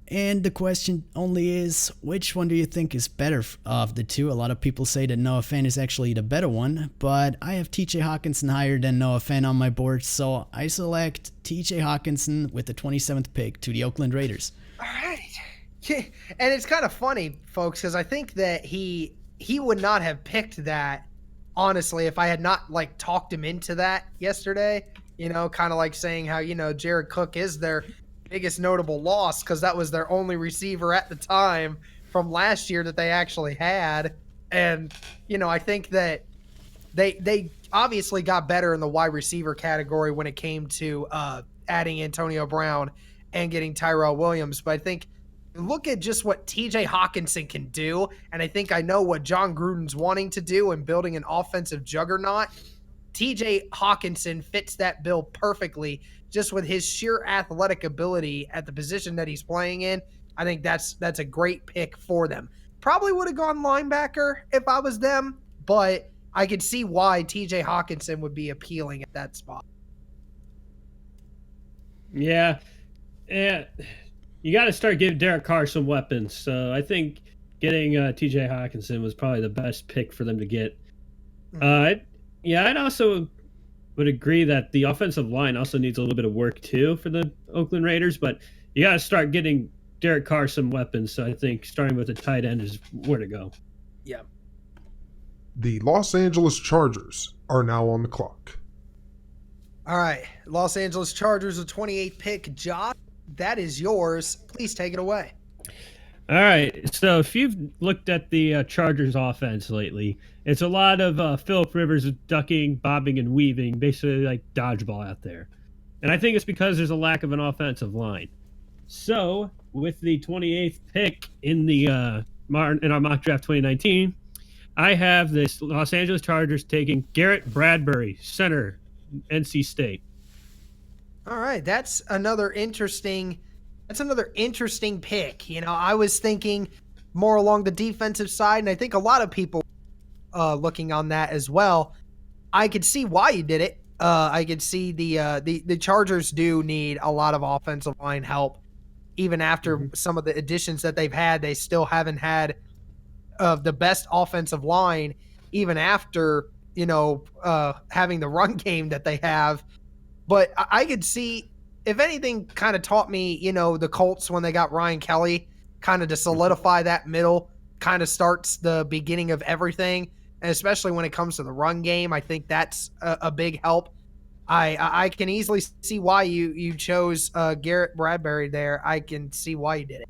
And the question only is, which one do you think is better of the two? A lot of people say that Noah Fant is actually the better one, but I have TJ Hawkinson higher than Noah Fant on my board, so I select TJ Hawkinson with the 27th pick to the Oakland Raiders. All right. Yeah. And it's kind of funny, folks, because I think that he would not have picked that honestly, if I had not like talked him into that yesterday, kind of like saying how, Jared Cook is their biggest notable loss because that was their only receiver at the time from last year that they actually had. And, I think that they obviously got better in the wide receiver category when it came to adding Antonio Brown and getting Tyrell Williams. But I think look at just what TJ Hawkinson can do. And I know what John Gruden's wanting to do and building an offensive juggernaut. TJ Hawkinson fits that bill perfectly just with his sheer athletic ability at the position that he's playing in. I think that's a great pick for them. Probably would have gone linebacker if I was them, but I could see why TJ Hawkinson would be appealing at that spot. Yeah. You got to start giving Derek Carr some weapons. So I think getting TJ Hawkinson was probably the best pick for them to get. I'd also would agree that the offensive line also needs a little bit of work too for the Oakland Raiders, but you got to start getting Derek Carr some weapons. So I think starting with a tight end is where to go. Yeah. The Los Angeles Chargers are now on the clock. All right. Los Angeles Chargers, a 28th pick. Josh, that is yours. Please take it away. All right. So if you've looked at the Chargers offense lately, it's a lot of Phillip Rivers ducking, bobbing, and weaving, basically like dodgeball out there. And I think it's because there's a lack of an offensive line. So with the 28th pick in our mock draft 2019, I have this Los Angeles Chargers taking Garrett Bradbury, center, NC State. All right, that's another interesting pick. I was thinking more along the defensive side, and I think a lot of people looking on that as well. I could see why you did it. I could see the Chargers do need a lot of offensive line help. Even after some of the additions that they've had, they still haven't had the best offensive line, even after, having the run game that they have. But I could see, if anything kind of taught me, the Colts when they got Ryan Kelly, kind of to solidify that middle, kind of starts the beginning of everything. And especially when it comes to the run game, I think that's a big help. I can easily see why you chose Garrett Bradbury there. I can see why you did it.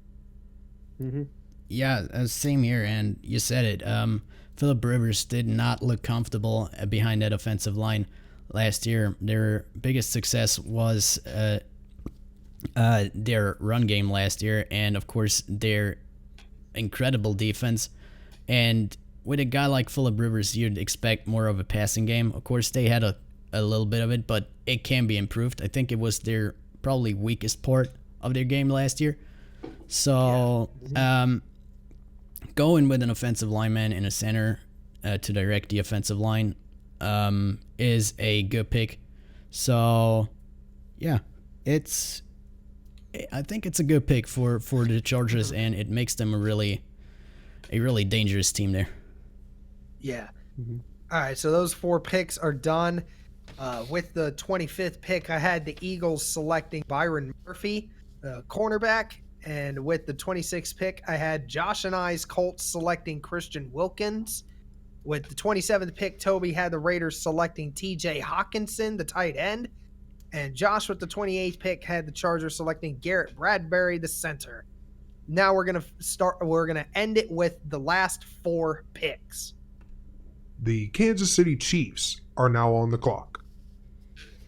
Mm-hmm. Yeah, same here. And you said it. Phillip Rivers did not look comfortable behind that offensive line last year. Their biggest success was their run game last year, and of course their incredible defense. And with a guy like Phillip Rivers, you'd expect more of a passing game. Of course, they had a little bit of it, but it can be improved. I think it was their probably weakest part of their game last year. So, going with an offensive lineman in a center to direct the offensive line is a good pick. So, yeah, I think it's a good pick for the Chargers, and it makes them a really dangerous team there. Yeah. Mm-hmm. All right, so those 4 picks are done. With the 25th pick, I had the Eagles selecting Byron Murphy, cornerback. And with the 26th pick, I had Josh and I's Colts selecting Christian Wilkins. With the 27th pick, Toby had the Raiders selecting TJ Hawkinson, the tight end. And Josh, with the 28th pick, had the Chargers selecting Garrett Bradbury, the center. Now we're going to end it with the last 4 picks. The Kansas City Chiefs are now on the clock.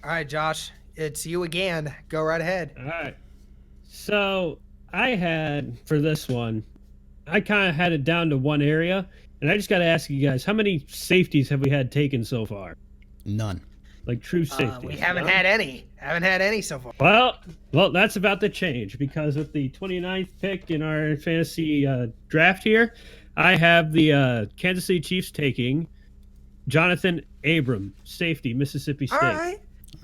All right, Josh, it's you again. Go right ahead. All right. So I had, for this one, I kind of had it down to one area, and I just got to ask you guys, how many safeties have we had taken so far? None. Like true safeties. We haven't had any. Haven't had any so far. Well, that's about to change, because with the 29th pick in our fantasy draft here, I have the Kansas City Chiefs taking Jonathan Abram, safety, Mississippi State.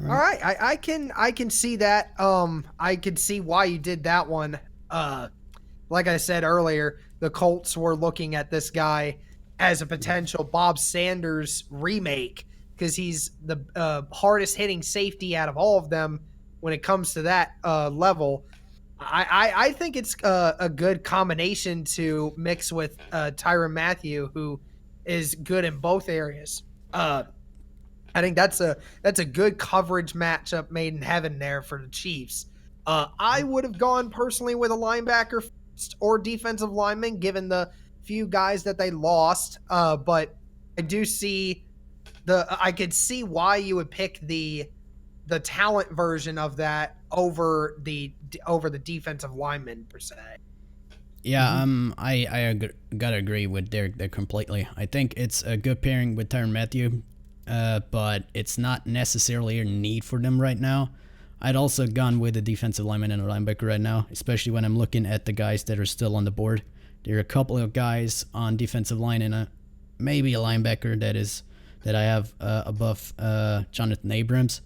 All right. I can see that. I could see why you did that one. Like I said earlier, the Colts were looking at this guy as a potential Bob Sanders remake, because he's the hardest hitting safety out of all of them when it comes to that level. I think it's a good combination to mix with Tyrann Mathieu, who is good in both areas. Uh, I think that's a good coverage matchup made in heaven there for the Chiefs. I would have gone personally with a linebacker first or defensive lineman, given the few guys that they lost. But I do see I could see why you would pick the talent version of that over the defensive lineman per se. Yeah, gotta agree with Derek there completely. I think it's a good pairing with Tyrann Mathieu, but it's not necessarily a need for them right now. I'd also gone with a defensive lineman and a linebacker right now, especially when I'm looking at the guys that are still on the board. There are a couple of guys on defensive line and maybe a linebacker that I have above Jonathan Abrams.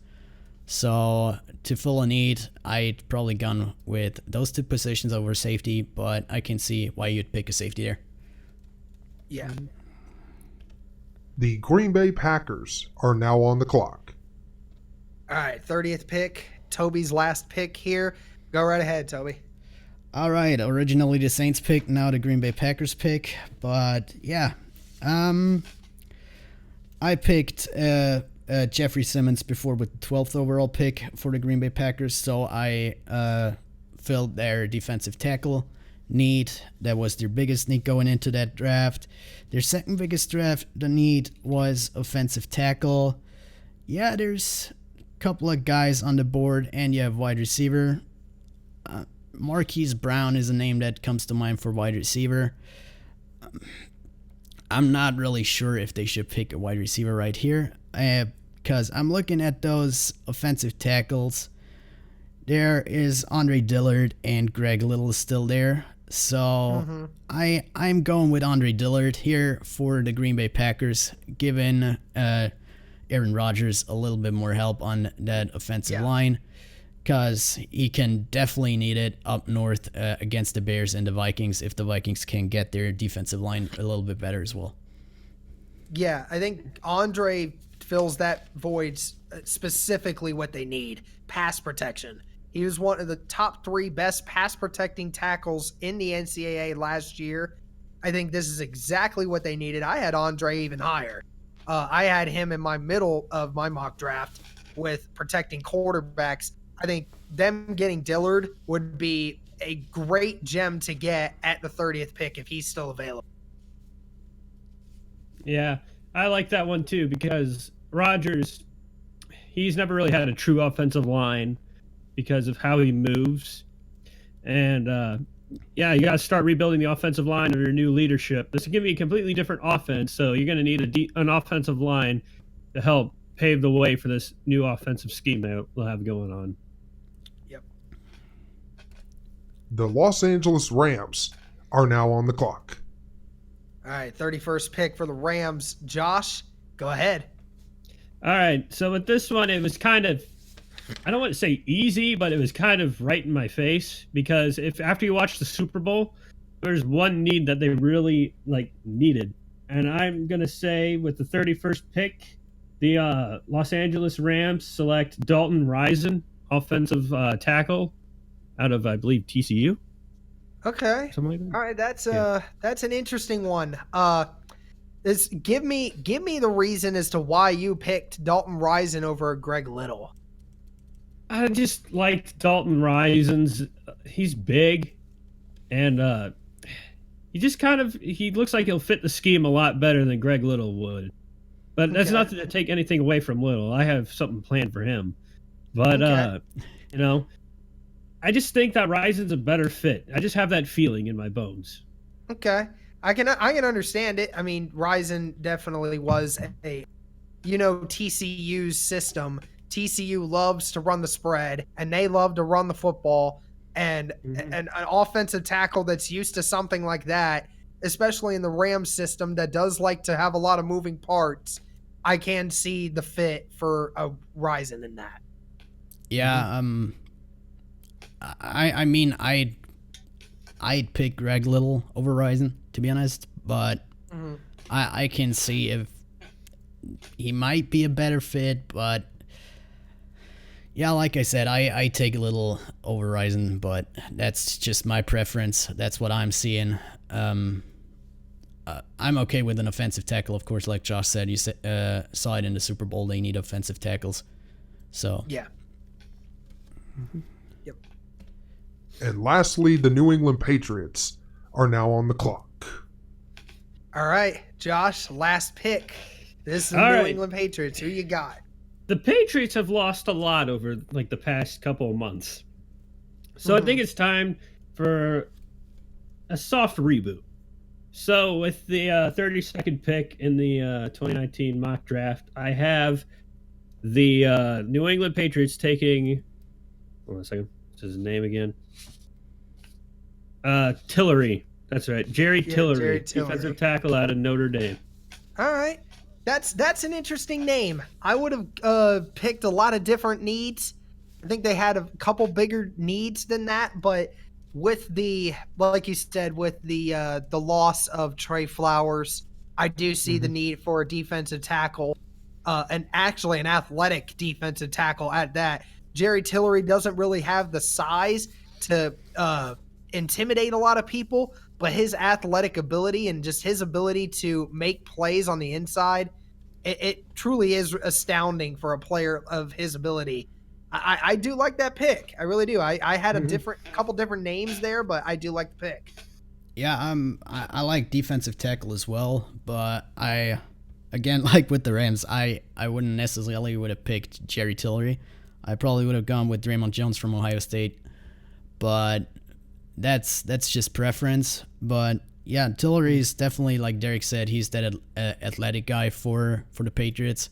So to fill a need, I'd probably gone with those two positions over safety, but I can see why you'd pick a safety there. Yeah. The Green Bay Packers are now on the clock. All right, 30th pick. Toby's last pick here. Go right ahead, Toby. All right, originally the Saints pick, now the Green Bay Packers pick, but yeah, I picked Jeffrey Simmons before with the 12th overall pick for the Green Bay Packers, so I filled their defensive tackle need. That was their biggest need going into that draft. Their second biggest the need was offensive tackle. Yeah, there's couple of guys on the board, and you have wide receiver. Marquise Brown is a name that comes to mind for wide receiver. I'm not really sure if they should pick a wide receiver right here, because I'm looking at those offensive tackles. There is Andre Dillard and Greg Little is still there, so I'm going with Andre Dillard here for the Green Bay Packers, given Aaron Rodgers a little bit more help on that offensive line, because he can definitely need it up north against the Bears and the Vikings if the Vikings can get their defensive line a little bit better as well. Yeah, I think Andre fills that void, specifically what they need, pass protection. He was one of the top 3 best pass protecting tackles in the NCAA last year. I think this is exactly what they needed. I had Andre even higher. I had him in my middle of my mock draft with protecting quarterbacks. I think them getting Dillard would be a great gem to get at the 30th pick if he's still available. Yeah, I like that one too, because Rodgers, he's never really had a true offensive line because of how he moves. And you got to start rebuilding the offensive line under new leadership. This is going to be a completely different offense, so you're going to need an offensive line to help pave the way for this new offensive scheme that we'll have going on. Yep. The Los Angeles Rams are now on the clock. All right, 31st pick for the Rams. Josh, go ahead. All right, so with this one, it was kind of, I don't want to say easy, but it was kind of right in my face, because if after you watch the Super Bowl, there's one need that they really needed. And I'm going to say with the 31st pick, the Los Angeles Rams select Dalton Rising, offensive tackle out of, I believe, TCU. Okay. Something like that. All right, that's an interesting one. Give me the reason as to why you picked Dalton Rising over Greg Little. I just liked Dalton Rising's. He's big, and he looks like he'll fit the scheme a lot better than Greg Little would. But that's not to take anything away from Little. I have something planned for him. But I just think that Rising's a better fit. I just have that feeling in my bones. Okay. I can understand it. I mean, Rising definitely was TCU's system. TCU loves to run the spread, and they love to run the football. And an offensive tackle that's used to something like that, especially in the Rams system that does like to have a lot of moving parts, I can see the fit for a Rising in that. Yeah, I mean, I'd pick Greg Little over Rising, to be honest, but I can see if he might be a better fit, but yeah, like I said, I take Little over Rising, but that's just my preference. That's what I'm seeing. I'm okay with an offensive tackle, of course. Like Josh said, you saw it in the Super Bowl. They need offensive tackles. So Yeah. Yep. And lastly, the New England Patriots are now on the clock. All right, Josh, last pick. This is the All New right. England Patriots. Who you got? The Patriots have lost a lot over like the past couple of months. So I think it's time for a soft reboot. So with the 32nd pick in the 2019 mock draft, I have the New England Patriots taking. Hold on a second. What's his name again? Tillery. That's right. Jerry Tillery, defensive tackle out of Notre Dame. All right. That's an interesting name. I would have picked a lot of different needs. I think they had a couple bigger needs than that, but with the, like you said, with the loss of Trey Flowers, I do see the need for a defensive tackle, and actually an athletic defensive tackle at that. Jerry Tillery doesn't really have the size to intimidate a lot of people, but his athletic ability and just his ability to make plays on the inside, it truly is astounding for a player of his ability. I do like that pick. I really do. I had a couple different names there, but I do like the pick. yeah, I like defensive tackle as well, but again, like with the Rams, I wouldn't necessarily would have picked Jerry Tillery. I probably would have gone with Draymond Jones from Ohio State, but that's just preference. But yeah, Tillery is definitely, like Derek said, he's that athletic guy for the Patriots,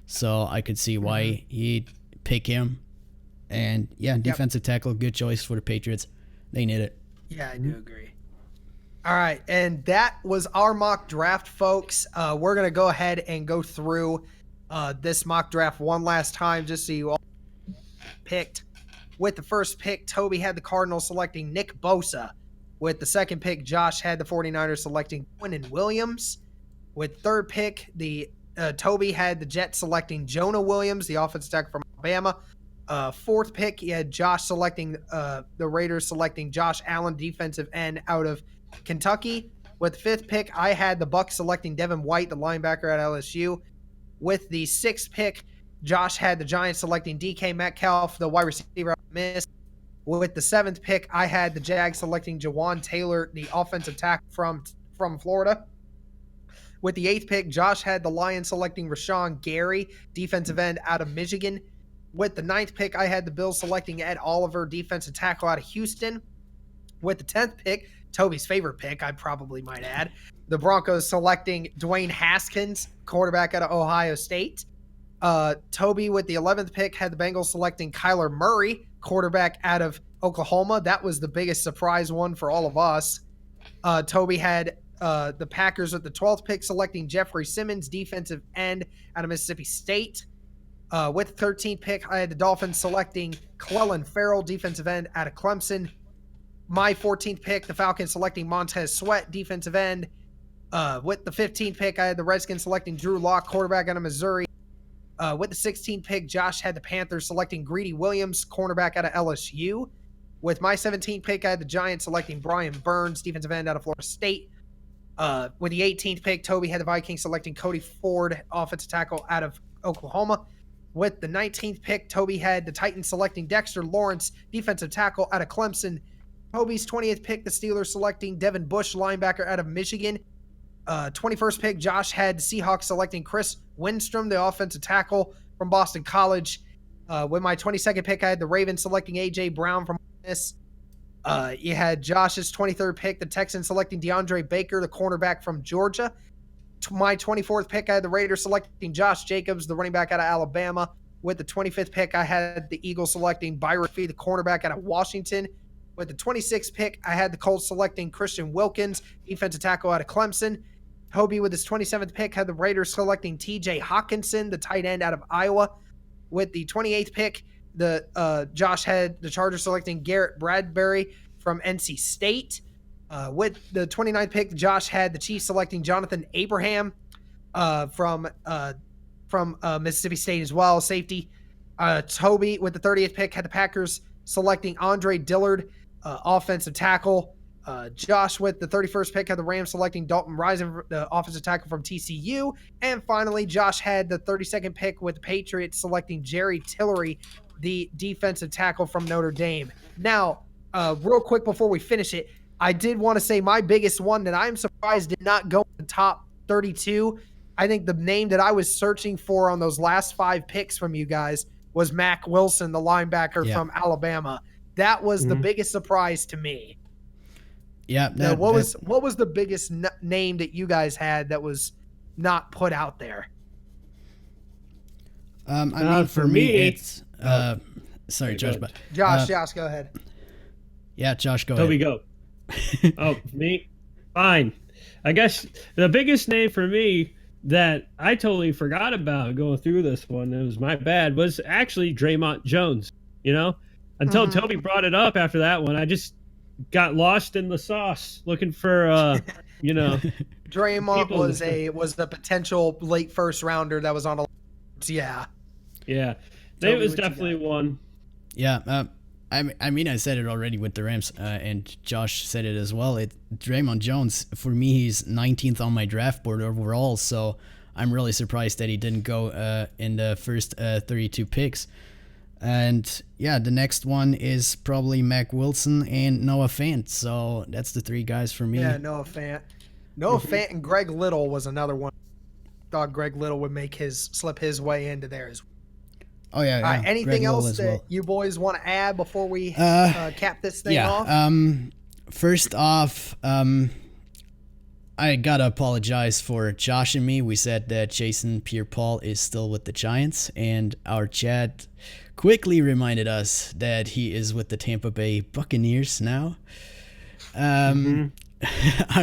so I could see why he'd pick him. And yeah, defensive tackle, good choice for the Patriots. They need it. Yeah, I do agree. All right, and that was our mock draft, folks. We're going to go ahead and go through this mock draft one last time just so you all picked. With the first pick, Toby had the Cardinals selecting Nick Bosa. With the second pick, Josh had the 49ers selecting Quinnen Williams. With third pick, Toby had the Jets selecting Jonah Williams, the offensive tackle from Alabama. Fourth pick, he had Josh selecting the Raiders selecting Josh Allen, defensive end out of Kentucky. With the fifth pick, I had the Bucs selecting Devin White, the linebacker at LSU. With the sixth pick, Josh had the Giants selecting DK Metcalf, the wide receiver out of Miss. With the seventh pick, I had the Jags selecting Jawan Taylor, the offensive tackle from Florida. With the eighth pick, Josh had the Lions selecting Rashawn Gary, defensive end out of Michigan. With the ninth pick, I had the Bills selecting Ed Oliver, defensive tackle out of Houston. With the 10th pick, Toby's favorite pick, I probably might add, the Broncos selecting Dwayne Haskins, quarterback out of Ohio State. Toby, with the 11th pick, had the Bengals selecting Kyler Murray, quarterback out of Oklahoma. That was the biggest surprise one for all of us. Toby had the Packers with the 12th pick selecting Jeffrey Simmons, defensive end out of Mississippi State. With the 13th pick, I had the Dolphins selecting Clellan Ferrell, defensive end out of Clemson. My 14th pick, the Falcons selecting Montez Sweat, defensive end. With the 15th pick, I had the Redskins selecting Drew Lock, quarterback out of Missouri. With the 16th pick, Josh had the Panthers selecting Greedy Williams, cornerback out of LSU. With my 17th pick, I had the Giants selecting Brian Burns, defensive end out of Florida State. With the 18th pick, Toby had the Vikings selecting Cody Ford, offensive tackle out of Oklahoma. With the 19th pick, Toby had the Titans selecting Dexter Lawrence, defensive tackle out of Clemson. Toby's 20th pick, the Steelers selecting Devin Bush, linebacker out of Michigan. 21st pick, Josh had the Seahawks selecting Chris Winstrom, the offensive tackle from Boston College. With my 22nd pick, I had the Ravens selecting A.J. Brown from Ole Miss. You had Josh's 23rd pick, the Texans selecting DeAndre Baker, the cornerback from Georgia. My 24th pick, I had the Raiders selecting Josh Jacobs, the running back out of Alabama. With the 25th pick, I had the Eagles selecting Byron Fee, the cornerback out of Washington. With the 26th pick, I had the Colts selecting Christian Wilkins, defensive tackle out of Clemson. Toby, with his 27th pick, had the Raiders selecting TJ Hawkinson, the tight end out of Iowa. With the 28th pick, Josh had the Chargers selecting Garrett Bradbury from NC State. With the 29th pick, Josh had the Chiefs selecting Jonathan Abraham from Mississippi State as well, safety. Toby, with the 30th pick, had the Packers selecting Andre Dillard, offensive tackle Josh with the 31st pick had the Rams selecting Dalton Rising, the offensive tackle from TCU. And finally, Josh had the 32nd pick with the Patriots selecting Jerry Tillery, the defensive tackle from Notre Dame. Now, real quick before we finish it, I did want to say my biggest one that I'm surprised did not go in the top 32. I think the name that I was searching for on those last 5 picks from you guys was Mac Wilson, the linebacker from Alabama. That was the biggest surprise to me. Yeah. What was the biggest name that you guys had that was not put out there? I mean, for me, it's sorry, Josh. But Josh, go ahead. Yeah, Josh, go Toby, ahead. go. Oh, me? Fine. I guess the biggest name for me that I totally forgot about going through this one, it was my bad, was actually Draymond Jones. Until Toby brought it up after that one, I just got lost in the sauce looking for, Draymond was a potential late first rounder that was on a. Yeah. Yeah. Toby, it was what you definitely got? one. Yeah. I mean, I said it already with the Rams, and Josh said it as well. Draymond Jones, for me, he's 19th on my draft board overall, so I'm really surprised that he didn't go in the first 32 picks. And yeah, the next one is probably Mac Wilson and Noah Fant. So that's the 3 guys for me. Yeah, Noah Fant. Noah Fant and Greg Little was another one. Thought Greg Little would slip his way into there as well. Oh yeah. All right, anything Greg Little else as that well. you boys want to add before we cap this thing off? First off, I gotta apologize for Josh and me. We said that Jason Pierre-Paul is still with the Giants, and our chat quickly reminded us that he is with the Tampa Bay Buccaneers now. I'm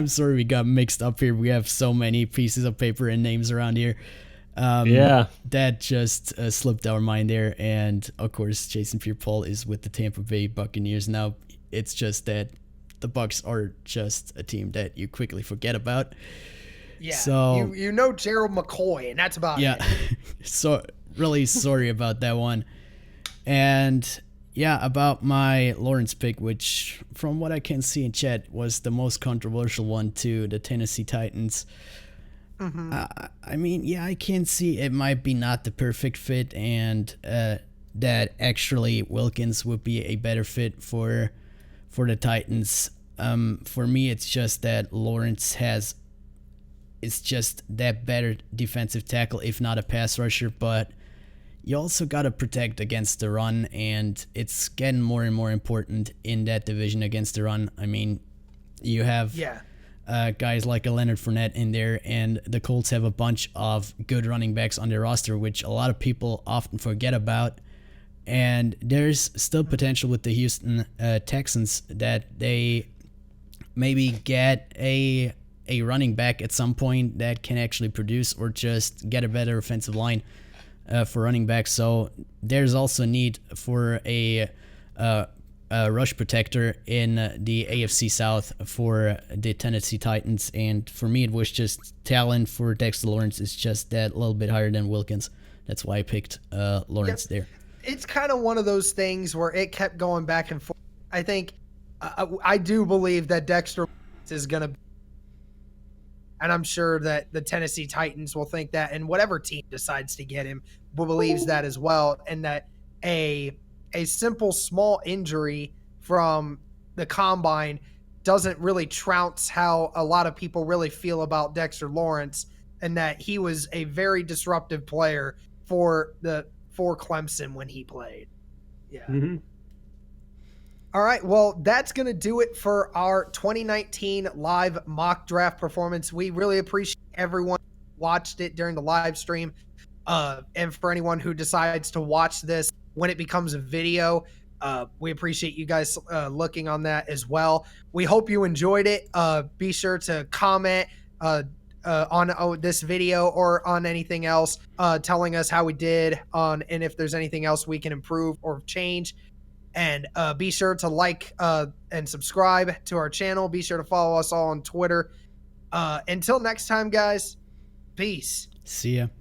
sorry we got mixed up here. We have so many pieces of paper and names around here. That just slipped our mind there. And of course, Jason Pierre-Paul is with the Tampa Bay Buccaneers now. It's just that the Bucs are just a team that you quickly forget about. Yeah. So you know Gerald McCoy, and that's about it. So really sorry about that one. And yeah, about my Lawrence pick, which from what I can see in chat was the most controversial one to the Tennessee Titans. I mean, yeah, I can see it might be not the perfect fit, and that actually Wilkins would be a better fit for the Titans. For me, it's just that Lawrence is just that better defensive tackle, if not a pass rusher, but you also got to protect against the run, and it's getting more and more important in that division against the run. I mean, you have guys like a Leonard Fournette in there, and the Colts have a bunch of good running backs on their roster, which a lot of people often forget about. And there's still potential with the Houston Texans that they maybe get a running back at some point that can actually produce, or just get a better offensive line for running back. So there's also need for a rush protector in the AFC South for the Tennessee Titans. And for me, it was just talent for Dexter Lawrence is just that little bit higher than Wilkins. That's why I picked Lawrence there. It's kind of one of those things where it kept going back and forth. I think I do believe that Dexter is going to, and I'm sure that the Tennessee Titans will think that, and whatever team decides to get him believes that as well, and that a simple small injury from the combine doesn't really trounce how a lot of people really feel about Dexter Lawrence, and that he was a very disruptive player for Clemson when he played. Yeah. All right. Well, that's going to do it for our 2019 live mock draft performance. We really appreciate everyone who watched it during the live stream. And for anyone who decides to watch this when it becomes a video, we appreciate you guys looking on that as well. We hope you enjoyed it. Be sure to comment on this video or on anything else, telling us how we did and if there's anything else we can improve or change. And be sure to like and subscribe to our channel. Be sure to follow us all on Twitter. Until next time, guys, peace. See ya.